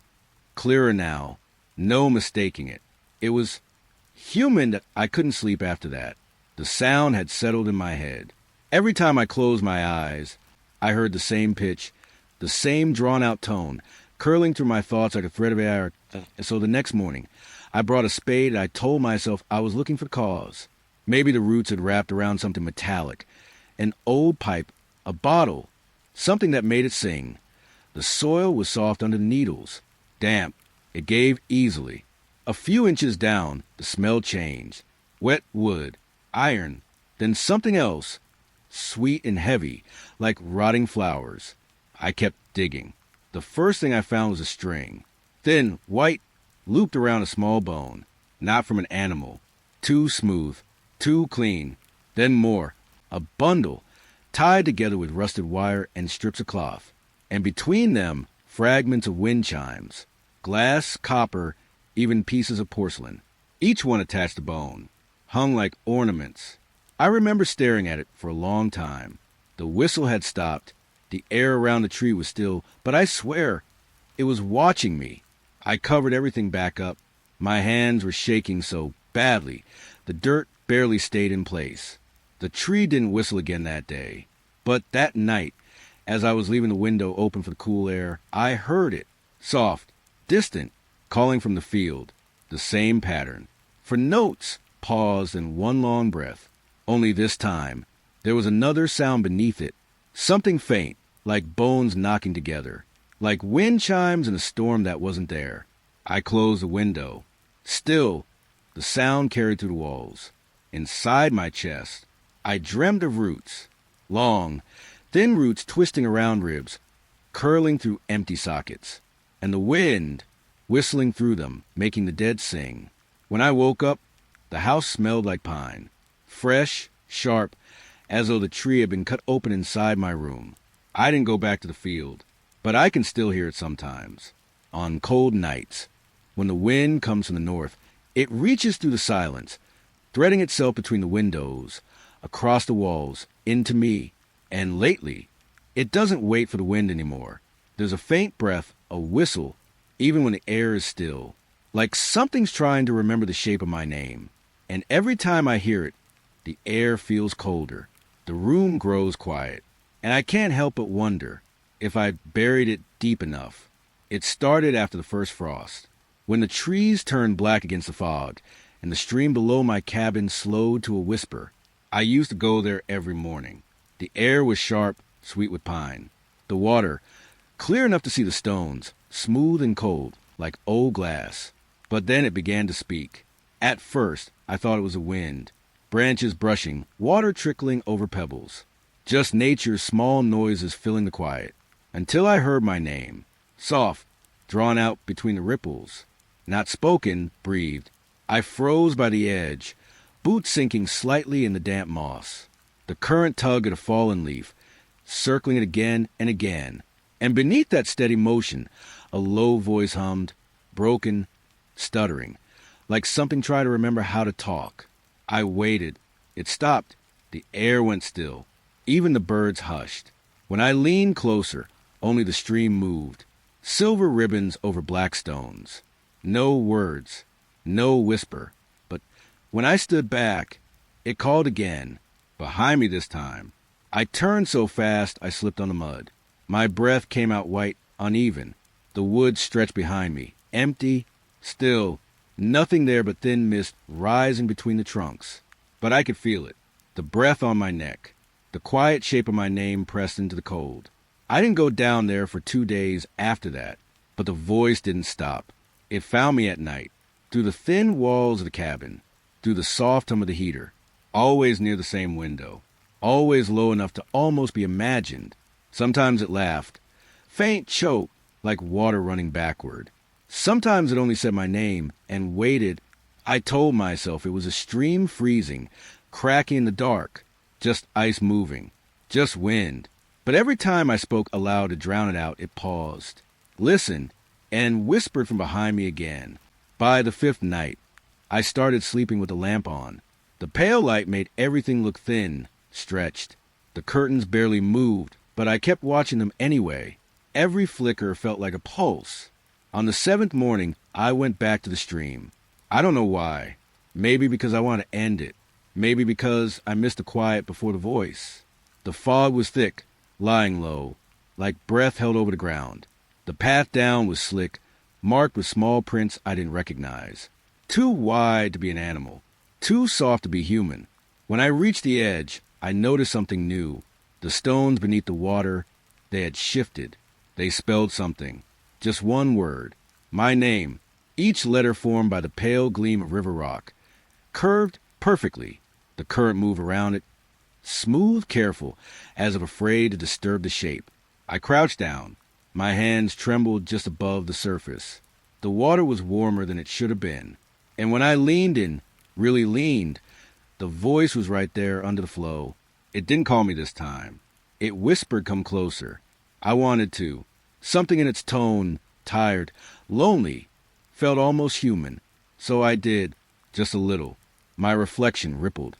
clearer now, no mistaking it. It was human that I couldn't sleep after that. The sound had settled in my head. Every time I closed my eyes, I heard the same pitch, the same drawn-out tone, curling through my thoughts like a thread of air. So the next morning, I brought a spade and I told myself I was looking for the cause. Maybe the roots had wrapped around something metallic, an old pipe, a bottle, something that made it sing. The soil was soft under the needles, damp. It gave easily. A few inches down, the smell changed. Wet wood, iron, then something else, sweet and heavy, like rotting flowers. I kept digging. The first thing I found was a string, thin, white, looped around a small bone, not from an animal. Too smooth, too clean. Then more, a bundle, tied together with rusted wire and strips of cloth. And between them, fragments of wind chimes, glass, copper, even pieces of porcelain. Each one attached to bone, hung like ornaments. I remember staring at it for a long time. The whistle had stopped. The air around the tree was still, but I swear, it was watching me. I covered everything back up. My hands were shaking so badly, the dirt barely stayed in place. The tree didn't whistle again that day. But that night, as I was leaving the window open for the cool air, I heard it, soft, distant, calling from the field. The same pattern. For notes, pause, and one long breath. Only this time, there was another sound beneath it. Something faint, like bones knocking together, like wind chimes in a storm that wasn't there. I closed the window. Still, the sound carried through the walls. Inside my chest, I dreamed of roots. Long, thin roots twisting around ribs, curling through empty sockets. And the wind, whistling through them, making the dead sing. When I woke up, the house smelled like pine. Fresh, sharp, as though the tree had been cut open inside my room. I didn't go back to the field, but I can still hear it sometimes. On cold nights, when the wind comes from the north, it reaches through the silence, threading itself between the windows, across the walls, into me. And lately, it doesn't wait for the wind anymore. There's a faint breath, a whistle, even when the air is still, like something's trying to remember the shape of my name. And every time I hear it, the air feels colder. The room grows quiet, and I can't help but wonder if I buried it deep enough. It started after the first frost, when the trees turned black against the fog, and the stream below my cabin slowed to a whisper. I used to go there every morning. The air was sharp, sweet with pine. The water, clear enough to see the stones, smooth and cold, like old glass. But then it began to speak. At first, I thought it was a wind. Branches brushing, water trickling over pebbles. Just nature's small noises filling the quiet. Until I heard my name. Soft, drawn out between the ripples. Not spoken, breathed. I froze by the edge, boots sinking slightly in the damp moss. The current tugged at a fallen leaf, circling it again and again. And beneath that steady motion, a low voice hummed, broken, stuttering, like something tried to remember how to talk. I waited. It stopped. The air went still. Even the birds hushed. When I leaned closer, only the stream moved. Silver ribbons over black stones. No words. No whisper. But when I stood back, it called again. Behind me this time. I turned so fast I slipped on the mud. My breath came out white, uneven. The woods stretched behind me. Empty, still. Nothing there but thin mist rising between the trunks. But I could feel it. The breath on my neck. The quiet shape of my name pressed into the cold. I didn't go down there for 2 days after that. But the voice didn't stop. It found me at night. Through the thin walls of the cabin. Through the soft hum of the heater. Always near the same window. Always low enough to almost be imagined. Sometimes it laughed. Faint choke, like water running backward. Sometimes it only said my name and waited. I told myself it was a stream freezing, cracking in the dark, just ice moving, just wind. But every time I spoke aloud to drown it out, it paused, listened, and whispered from behind me again. By the 5th night, I started sleeping with the lamp on. The pale light made everything look thin, stretched. The curtains barely moved, but I kept watching them anyway. Every flicker felt like a pulse. On the 7th morning, I went back to the stream. I don't know why. Maybe because I want to end it. Maybe because I missed the quiet before the voice. The fog was thick, lying low, like breath held over the ground. The path down was slick, marked with small prints I didn't recognize. Too wide to be an animal, too soft to be human. When I reached the edge, I noticed something new. The stones beneath the water, they had shifted. They spelled something. Just one word. My name, each letter formed by the pale gleam of river rock. Curved perfectly. The current moved around it. Smooth, careful, as if afraid to disturb the shape. I crouched down. My hands trembled just above the surface. The water was warmer than it should have been. And when I leaned in, really leaned, the voice was right there under the flow. It didn't call me this time. It whispered, "Come closer." I wanted to. Something in its tone, tired, lonely, felt almost human. So I did, just a little. My reflection rippled.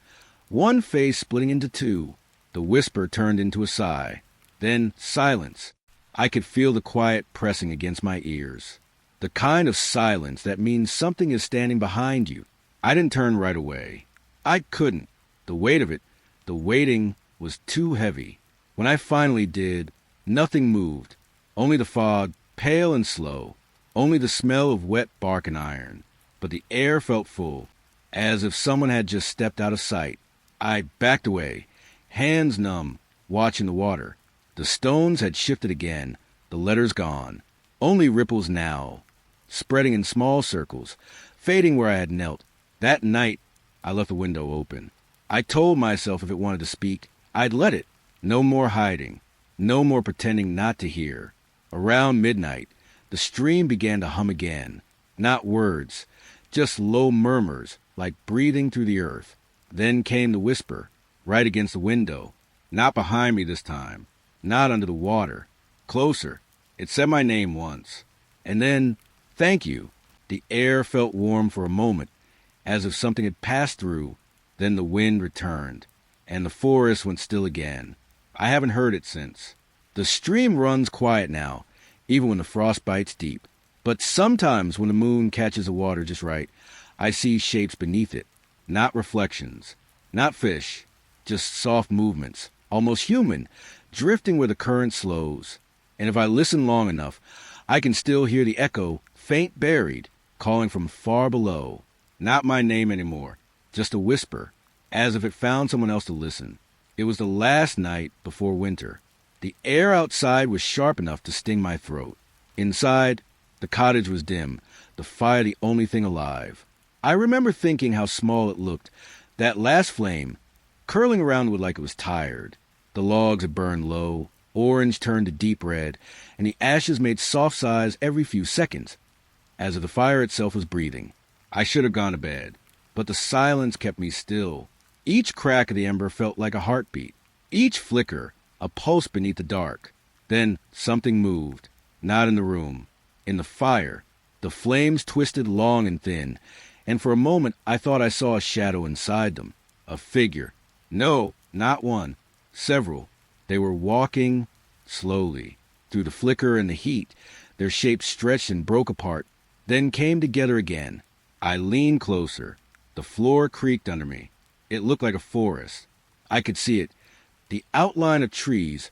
One face splitting into two. The whisper turned into a sigh. Then silence. I could feel the quiet pressing against my ears. The kind of silence that means something is standing behind you. I didn't turn right away. I couldn't. The weight of it, the waiting, was too heavy. When I finally did, nothing moved. Only the fog, pale and slow. Only the smell of wet bark and iron. But the air felt full, as if someone had just stepped out of sight. I backed away, hands numb, watching the water. The stones had shifted again, the letters gone. Only ripples now, spreading in small circles, fading where I had knelt. That night, I left the window open. I told myself if it wanted to speak, I'd let it. No more hiding. No more pretending not to hear. Around midnight, the stream began to hum again. Not words, just low murmurs, like breathing through the earth. Then came the whisper, right against the window. Not behind me this time. Not under the water. Closer. It said my name once. And then, thank you. The air felt warm for a moment, as if something had passed through. Then the wind returned, and the forest went still again. I haven't heard it since. The stream runs quiet now, even when the frost bites deep. But sometimes when the moon catches the water just right, I see shapes beneath it. Not reflections, not fish, just soft movements, almost human, drifting where the current slows. And if I listen long enough, I can still hear the echo, faint buried, calling from far below. Not my name anymore, just a whisper, as if it found someone else to listen. It was the last night before winter. The air outside was sharp enough to sting my throat. Inside, the cottage was dim, the fire the only thing alive. I remember thinking how small it looked, that last flame, curling around wood like it was tired. The logs had burned low, orange turned to deep red, and the ashes made soft sighs every few seconds, as if the fire itself was breathing. I should have gone to bed, but the silence kept me still. Each crack of the ember felt like a heartbeat. Each flicker, a pulse beneath the dark. Then something moved, not in the room, in the fire. The flames twisted long and thin, and for a moment I thought I saw a shadow inside them, a figure. No, not one, several. They were walking slowly. Through the flicker and the heat, their shapes stretched and broke apart, then came together again. I leaned closer. The floor creaked under me. It looked like a forest. I could see it, the outline of trees,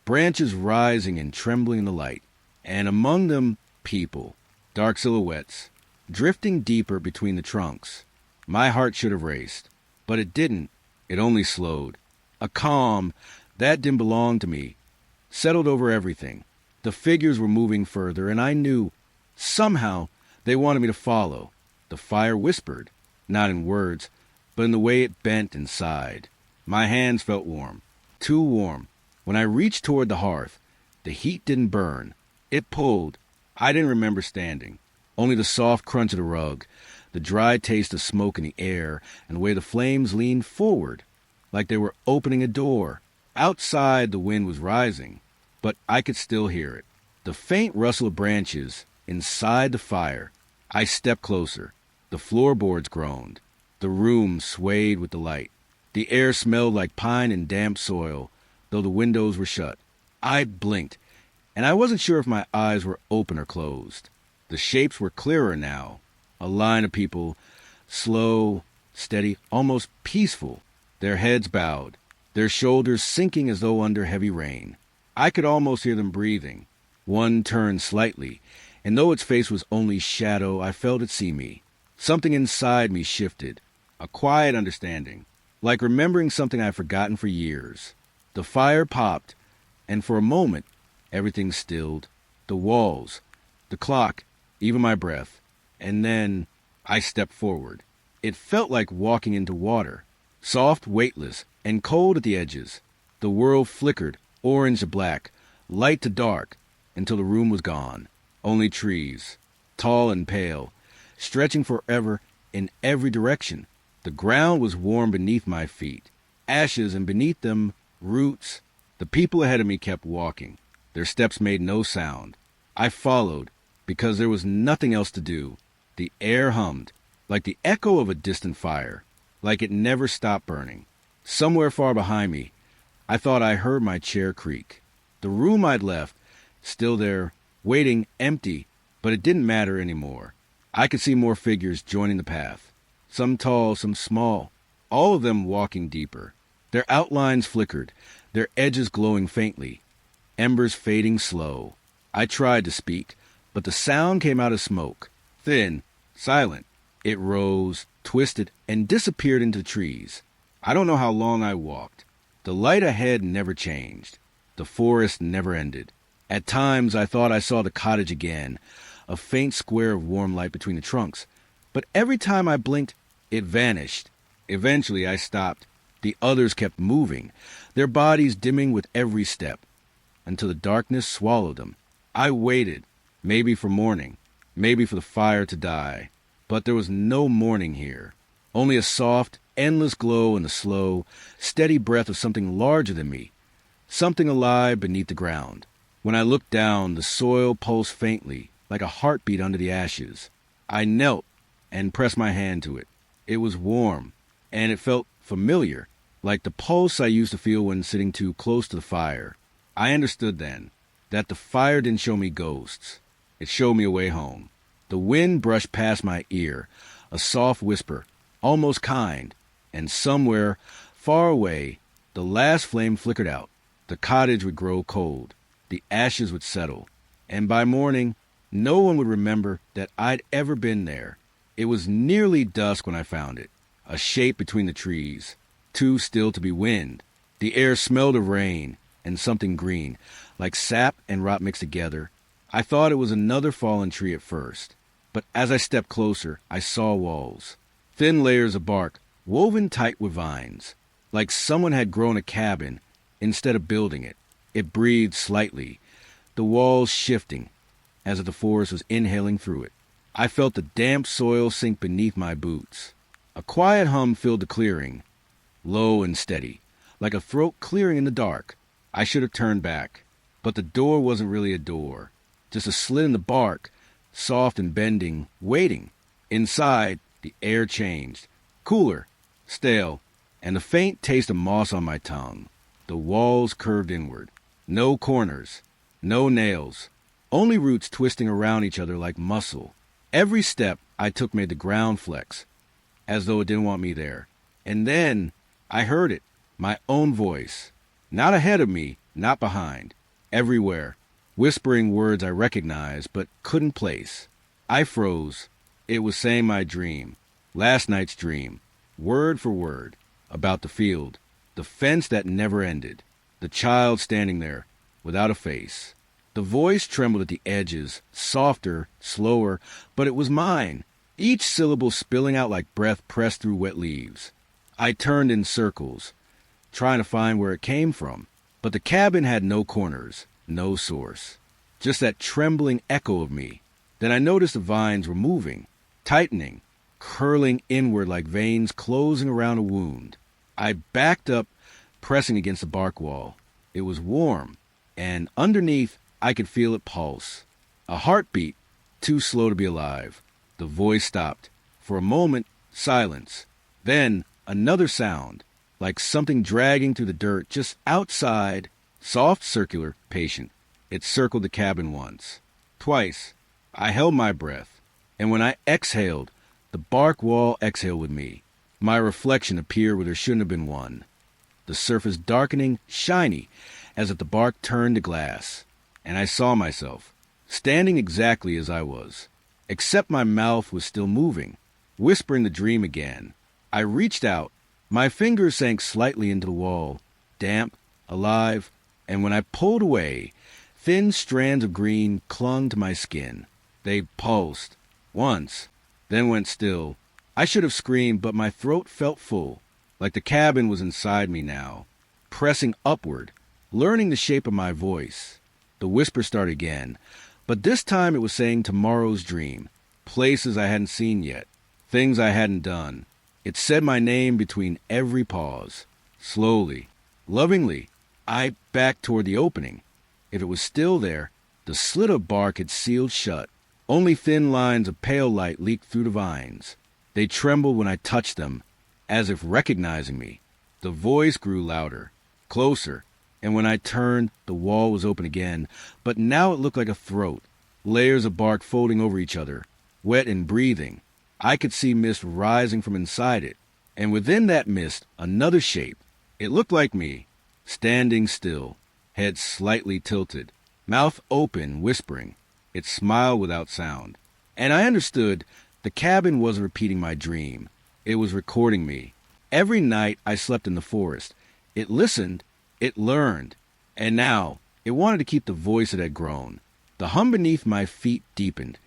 branches rising and trembling in the light, and among them, people, dark silhouettes, drifting deeper between the trunks. My heart should have raced, but it didn't. It only slowed. A calm, that didn't belong to me, settled over everything. The figures were moving further, and I knew, somehow, they wanted me to follow. The fire whispered, not in words, but in the way it bent and sighed. My hands felt warm, too warm. When I reached toward the hearth, the heat didn't burn. It pulled. I didn't remember standing. Only the soft crunch of the rug, the dry taste of smoke in the air, and the way the flames leaned forward, like they were opening a door. Outside, the wind was rising, but I could still hear it. The faint rustle of branches inside the fire. I stepped closer. The floorboards groaned. The room swayed with the light. The air smelled like pine and damp soil, though the windows were shut. I blinked, and I wasn't sure if my eyes were open or closed. The shapes were clearer now. A line of people, slow, steady, almost peaceful, their heads bowed, their shoulders sinking as though under heavy rain. I could almost hear them breathing. One turned slightly, and though its face was only shadow, I felt it see me. Something inside me shifted, a quiet understanding, like remembering something I'd forgotten for years. The fire popped, and for a moment, everything stilled. The walls, the clock, even my breath. And then I stepped forward. It felt like walking into water, soft, weightless, and cold at the edges. The world flickered, orange to black, light to dark, until the room was gone. Only trees, tall and pale, stretching forever in every direction. The ground was warm beneath my feet. Ashes, and beneath them, roots. The people ahead of me kept walking. Their steps made no sound. I followed, because there was nothing else to do. The air hummed, like the echo of a distant fire, like it never stopped burning. Somewhere far behind me, I thought I heard my chair creak. The room I'd left, still there, waiting, empty, but it didn't matter anymore. I could see more figures joining the path. Some tall, some small, all of them walking deeper. Their outlines flickered, their edges glowing faintly, embers fading slow. I tried to speak, but the sound came out of smoke, thin, silent. It rose, twisted, and disappeared into trees. I don't know how long I walked. The light ahead never changed. The forest never ended. At times I thought I saw the cottage again, a faint square of warm light between the trunks. But every time I blinked, it vanished. Eventually I stopped. The others kept moving, their bodies dimming with every step, until the darkness swallowed them. I waited, maybe for morning, maybe for the fire to die. But there was no morning here, only a soft, endless glow and the slow, steady breath of something larger than me, something alive beneath the ground. When I looked down, the soil pulsed faintly, like a heartbeat under the ashes. I knelt and pressed my hand to it. It was warm, and it felt familiar, like the pulse I used to feel when sitting too close to the fire. I understood then that the fire didn't show me ghosts. It showed me a way home. The wind brushed past my ear, a soft whisper, almost kind, and somewhere, far away, the last flame flickered out. The cottage would grow cold. The ashes would settle, and by morning, no one would remember that I'd ever been there. It was nearly dusk when I found it, a shape between the trees, too still to be wind. The air smelled of rain and something green, like sap and rot mixed together. I thought it was another fallen tree at first, but as I stepped closer, I saw walls, thin layers of bark, woven tight with vines, like someone had grown a cabin instead of building it. It breathed slightly, the walls shifting, as if the forest was inhaling through it. I felt the damp soil sink beneath my boots. A quiet hum filled the clearing, low and steady, like a throat clearing in the dark. I should have turned back, but the door wasn't really a door, just a slit in the bark, soft and bending, waiting. Inside, the air changed, cooler, stale, and the faint taste of moss on my tongue. The walls curved inward. No corners, no nails, only roots twisting around each other like muscle. Every step I took made the ground flex, as though it didn't want me there. And then I heard it, my own voice, not ahead of me, not behind, everywhere, whispering words I recognized but couldn't place. I froze. It was saying my dream, last night's dream, word for word, about the field, the fence that never ended. The child standing there, without a face. The voice trembled at the edges, softer, slower, but it was mine, each syllable spilling out like breath pressed through wet leaves. I turned in circles, trying to find where it came from, but the cabin had no corners, no source, just that trembling echo of me. Then I noticed the vines were moving, tightening, curling inward like veins closing around a wound. I backed up, pressing against the bark wall. It was warm, and underneath I could feel it pulse. A heartbeat, too slow to be alive. The voice stopped. For a moment, silence. Then another sound, like something dragging through the dirt just outside, soft, circular, patient. It circled the cabin once. Twice. I held my breath, and when I exhaled, the bark wall exhaled with me. My reflection appeared where there shouldn't have been one. The surface darkening, shiny, as if the bark turned to glass. And I saw myself, standing exactly as I was, except my mouth was still moving, whispering the dream again. I reached out. My fingers sank slightly into the wall, damp, alive, and when I pulled away, thin strands of green clung to my skin. They pulsed, once, then went still. I should have screamed, but my throat felt full, like the cabin was inside me now, pressing upward, learning the shape of my voice. The whisper started again, but this time it was saying tomorrow's dream, places I hadn't seen yet, things I hadn't done. It said my name between every pause. Slowly, lovingly, I backed toward the opening. If it was still there, the slit of bark had sealed shut. Only thin lines of pale light leaked through the vines. They trembled when I touched them, as if recognizing me. The voice grew louder, closer, and when I turned, the wall was open again, but now it looked like a throat, layers of bark folding over each other, wet and breathing. I could see mist rising from inside it, and within that mist, another shape. It looked like me, standing still, head slightly tilted, mouth open, whispering. It smiled without sound. And I understood the cabin wasn't repeating my dream. It was recording me. Every night I slept in the forest. It listened, it learned, and now it wanted to keep the voice it had grown. The hum beneath my feet deepened,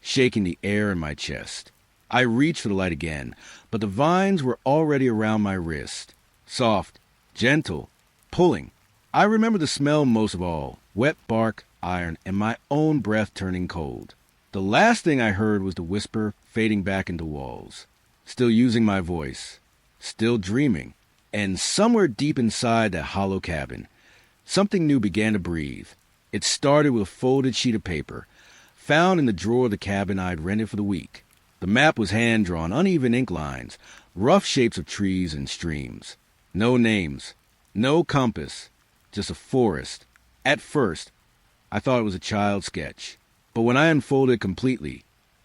shaking the air in my chest. I reached for the light again, but the vines were already around my wrist. Soft, gentle, pulling. I remember the smell most of all, wet bark, iron, and my own breath turning cold. The last thing I heard was the whisper fading back into walls. Still using my voice. Still dreaming. And somewhere deep inside that hollow cabin, something new began to breathe. It started with a folded sheet of paper, found in the drawer of the cabin I'd rented for the week. The map was hand-drawn, uneven ink lines, rough shapes of trees and streams. No names, no compass, just a forest. At first, I thought it was a child's sketch, but when I unfolded it completely,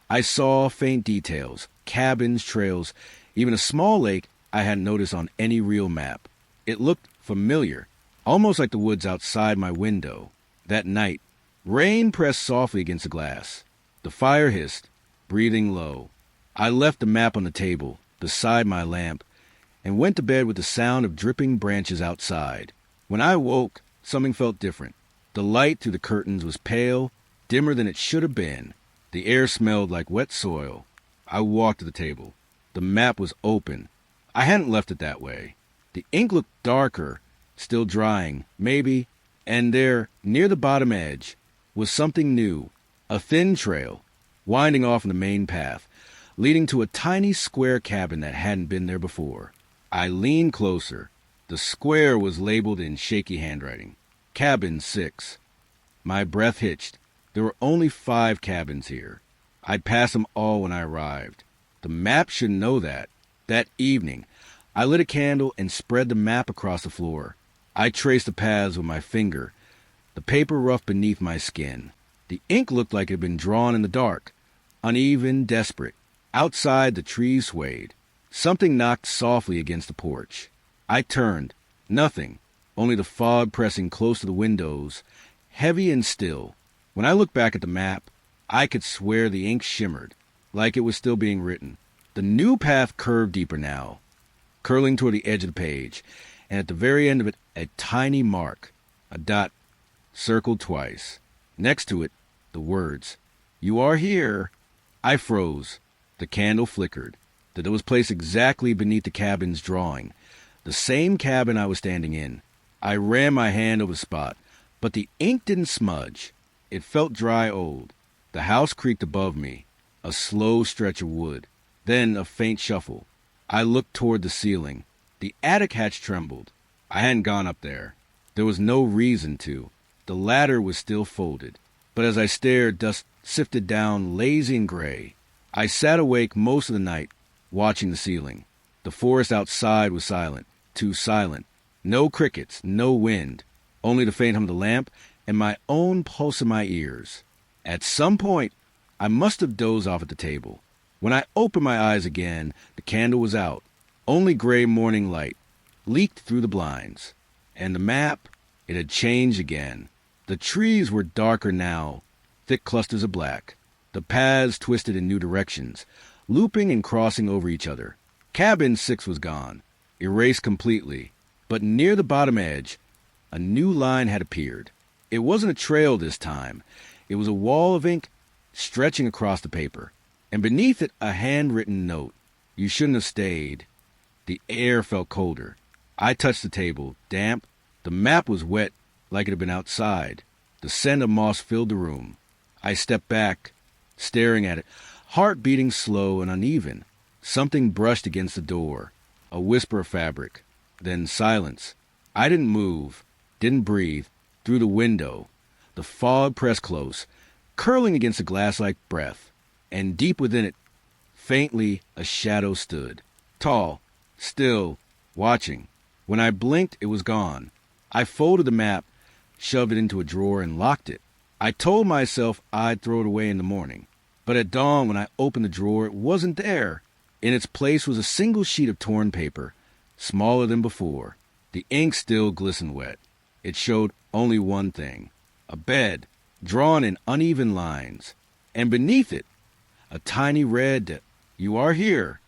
I saw faint details, cabins, trails, even a small lake I hadn't noticed on any real map. It looked familiar, almost like the woods outside my window. That night, rain pressed softly against the glass. The fire hissed, breathing low. I left the map on the table, beside my lamp, and went to bed with the sound of dripping branches outside. When I woke, something felt different. The light through the curtains was pale, dimmer than it should have been. The air smelled like wet soil. I walked to the table. The map was open. I hadn't left it that way. The ink looked darker, still drying, maybe, and there, near the bottom edge, was something new, a thin trail, winding off in the main path, leading to a tiny square cabin that hadn't been there before. I leaned closer. The square was labeled in shaky handwriting. Cabin 6. My breath hitched. There were only 5 cabins here. I'd passed them all when I arrived. The map should know that. That evening, I lit a candle and spread the map across the floor. I traced the paths with my finger, the paper rough beneath my skin. The ink looked like it had been drawn in the dark, uneven, desperate. Outside, the trees swayed. Something knocked softly against the porch. I turned. Nothing. Only the fog pressing close to the windows, heavy and still. When I looked back at the map, I could swear the ink shimmered, like it was still being written. The new path curved deeper now, curling toward the edge of the page, and at the very end of it, a tiny mark, a dot, circled twice. Next to it, the words, "You are here." I froze. The candle flickered. The door was placed exactly beneath the cabin's drawing, the same cabin I was standing in. I ran my hand over the spot, but the ink didn't smudge. It felt dry old. The house creaked above me, a slow stretch of wood, then a faint shuffle. I looked toward the ceiling. The attic hatch trembled. I hadn't gone up there. There was no reason to. The ladder was still folded, but as I stared, dust sifted down lazy and gray. I sat awake most of the night, watching the ceiling. The forest outside was silent, too silent. No crickets, no wind, only the faint hum of the lamp and my own pulse in my ears. At some point, I must have dozed off at the table. When I opened my eyes again, the candle was out. Only gray morning light leaked through the blinds. And the map, it had changed again. The trees were darker now, thick clusters of black. The paths twisted in new directions, looping and crossing over each other. Cabin 6 was gone, erased completely. But near the bottom edge, a new line had appeared. It wasn't a trail this time. It was a wall of ink stretching across the paper, and beneath it a handwritten note. You shouldn't have stayed. The air felt colder. I touched the table, damp. The map was wet, like it had been outside. The scent of moss filled the room. I stepped back, staring at it, heart beating slow and uneven. Something brushed against the door, a whisper of fabric, then silence. I didn't move, didn't breathe. Through the window, the fog pressed close, curling against a glass-like breath, and deep within it, faintly, a shadow stood, tall, still, watching. When I blinked, it was gone. I folded the map, shoved it into a drawer, and locked it. I told myself I'd throw it away in the morning. But at dawn, when I opened the drawer, it wasn't there. In its place was a single sheet of torn paper, smaller than before. The ink still glistened wet. It showed only one thing, a bed, drawn in uneven lines, and beneath it, a tiny red, "You are here."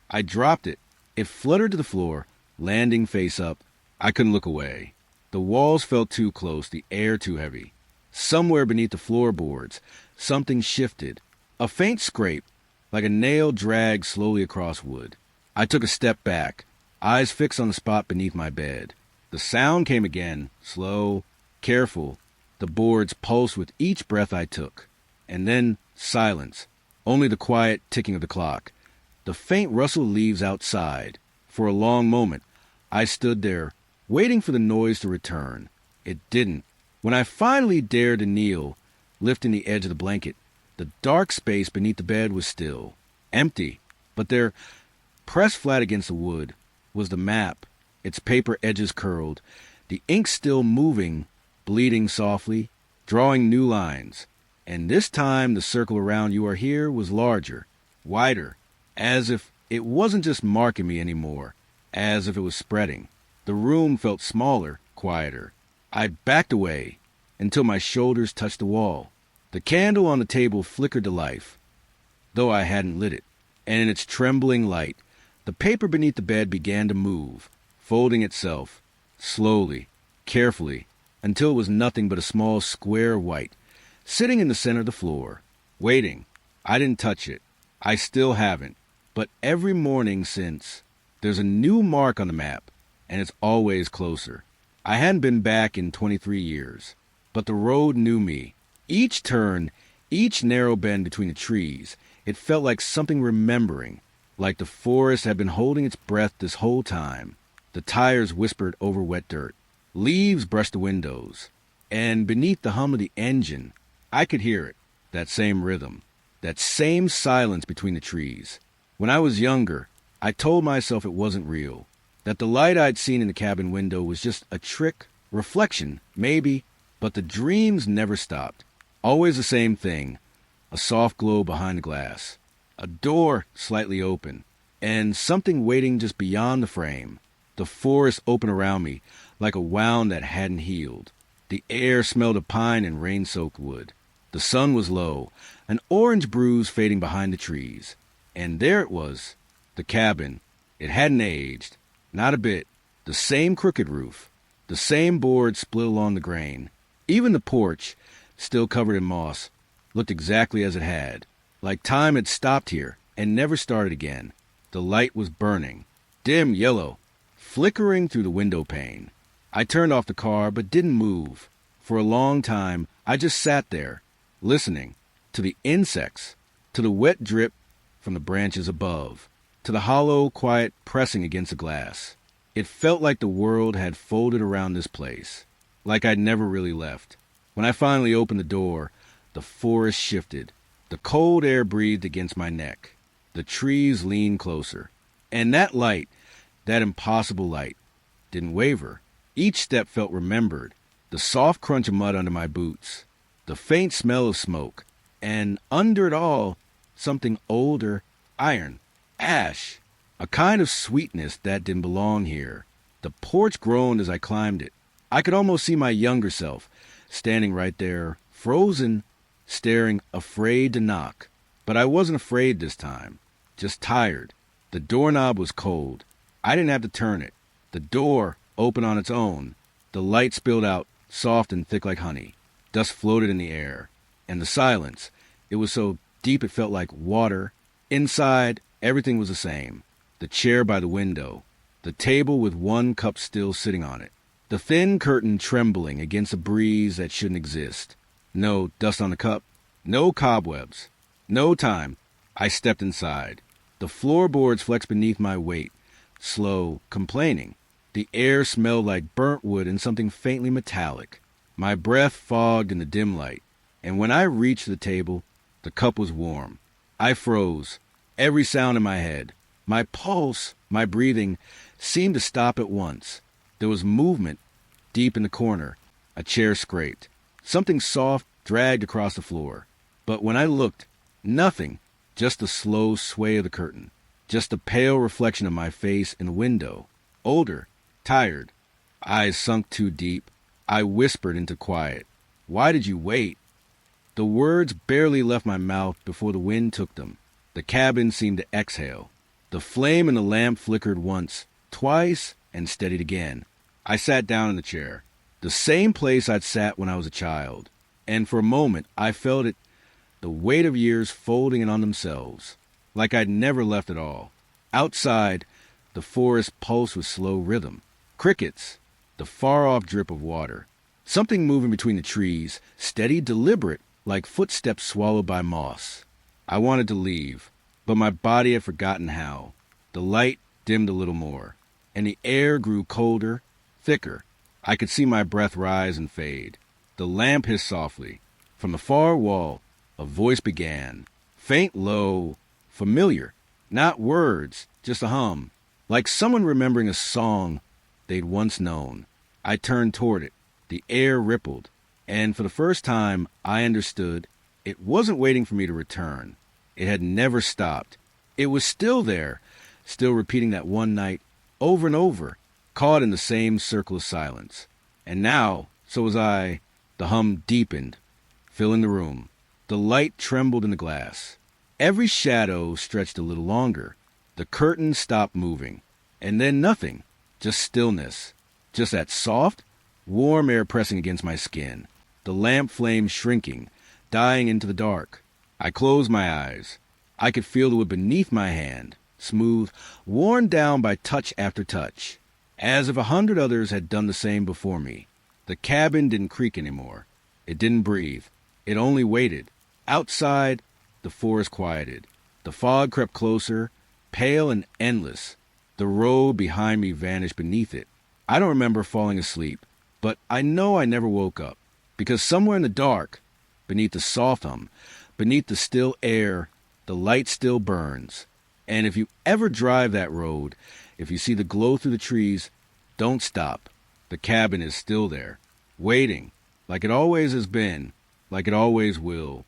I dropped it. It fluttered to the floor, landing face up. I couldn't look away. The walls felt too close, the air too heavy. Somewhere beneath the floorboards, something shifted. A faint scrape, like a nail dragged slowly across wood. I took a step back, eyes fixed on the spot beneath my bed. The sound came again, slow, careful. The boards pulsed with each breath I took. And then silence, only the quiet ticking of the clock, the faint rustle of leaves outside. For a long moment, I stood there, waiting for the noise to return. It didn't. When I finally dared to kneel, lifting the edge of the blanket, the dark space beneath the bed was still, empty. But there, pressed flat against the wood, was the map, its paper edges curled, the ink still moving, bleeding softly, drawing new lines. And this time the circle around "You are here" was larger, wider, as if it wasn't just marking me anymore, as if it was spreading. The room felt smaller, quieter. I backed away until my shoulders touched the wall. The candle on the table flickered to life, though I hadn't lit it, and in its trembling light, the paper beneath the bed began to move, folding itself, slowly, carefully, until it was nothing but a small square of white, sitting in the center of the floor, waiting. I didn't touch it. I still haven't. But every morning since, there's a new mark on the map, and it's always closer. I hadn't been back in 23 years, but the road knew me. Each turn, each narrow bend between the trees, it felt like something remembering, like the forest had been holding its breath this whole time. The tires whispered over wet dirt. Leaves brushed the windows. And beneath the hum of the engine, I could hear it, that same rhythm, that same silence between the trees. When I was younger, I told myself it wasn't real, that the light I'd seen in the cabin window was just a trick, reflection, maybe, but the dreams never stopped. Always the same thing, a soft glow behind the glass, a door slightly open, and something waiting just beyond the frame. The forest open around me, like a wound that hadn't healed. The air smelled of pine and rain-soaked wood. The sun was low, an orange bruise fading behind the trees. And there it was, the cabin. It hadn't aged, not a bit. The same crooked roof, the same board split along the grain. Even the porch, still covered in moss, looked exactly as it had, like time had stopped here and never started again. The light was burning, dim yellow, flickering through the window pane. I turned off the car but didn't move. For a long time, I just sat there, listening to the insects, to the wet drip from the branches above, to the hollow, quiet pressing against the glass. It felt like the world had folded around this place, like I'd never really left. When I finally opened the door, the forest shifted. The cold air breathed against my neck. The trees leaned closer. And that light, that impossible light, didn't waver. Each step felt remembered. The soft crunch of mud under my boots, the faint smell of smoke, and under it all, something older, iron, ash, a kind of sweetness that didn't belong here. The porch groaned as I climbed it. I could almost see my younger self, standing right there, frozen, staring, afraid to knock. But I wasn't afraid this time, just tired. The doorknob was cold. I didn't have to turn it. The door opened on its own. The light spilled out, soft and thick like honey. Dust floated in the air. And the silence, it was so deep it felt like water. Inside, everything was the same. The chair by the window. The table with one cup still sitting on it. The thin curtain trembling against a breeze that shouldn't exist. No dust on the cup. No cobwebs. No time. I stepped inside. The floorboards flexed beneath my weight. Slow, complaining. The air smelled like burnt wood and something faintly metallic. My breath fogged in the dim light. And when I reached the table, the cup was warm. I froze. Every sound in my head, my pulse, my breathing, seemed to stop at once. There was movement deep in the corner. A chair scraped. Something soft dragged across the floor. But when I looked, nothing. Just the slow sway of the curtain. Just the pale reflection of my face in the window. Older, tired, eyes sunk too deep. I whispered into quiet. "Why did you wait?" The words barely left my mouth before the wind took them. The cabin seemed to exhale. The flame in the lamp flickered once, twice, and steadied again. I sat down in the chair, the same place I'd sat when I was a child. And for a moment, I felt it, the weight of years folding in on themselves, like I'd never left at all. Outside, the forest pulsed with slow rhythm. Crickets, the far-off drip of water. Something moving between the trees, steady, deliberate, like footsteps swallowed by moss. I wanted to leave, but my body had forgotten how. The light dimmed a little more, and the air grew colder, thicker. I could see my breath rise and fade. The lamp hissed softly. From the far wall, a voice began, faint, low, familiar. Not words, just a hum, like someone remembering a song they'd once known. I turned toward it. The air rippled, and for the first time, I understood it wasn't waiting for me to return. It had never stopped. It was still there, still repeating that one night, over and over, caught in the same circle of silence. And now, so was I. The hum deepened, filling the room. The light trembled in the glass. Every shadow stretched a little longer. The curtain stopped moving. And then nothing, just stillness. Just that soft, warm air pressing against my skin. The lamp flame shrinking, dying into the dark. I closed my eyes. I could feel the wood beneath my hand, smooth, worn down by touch after touch, as if 100 others had done the same before me. The cabin didn't creak anymore. It didn't breathe. It only waited. Outside, the forest quieted. The fog crept closer, pale and endless. The road behind me vanished beneath it. I don't remember falling asleep, but I know I never woke up, because somewhere in the dark, beneath the soft hum, beneath the still air, the light still burns. And if you ever drive that road, if you see the glow through the trees, don't stop. The cabin is still there, waiting, like it always has been, like it always will.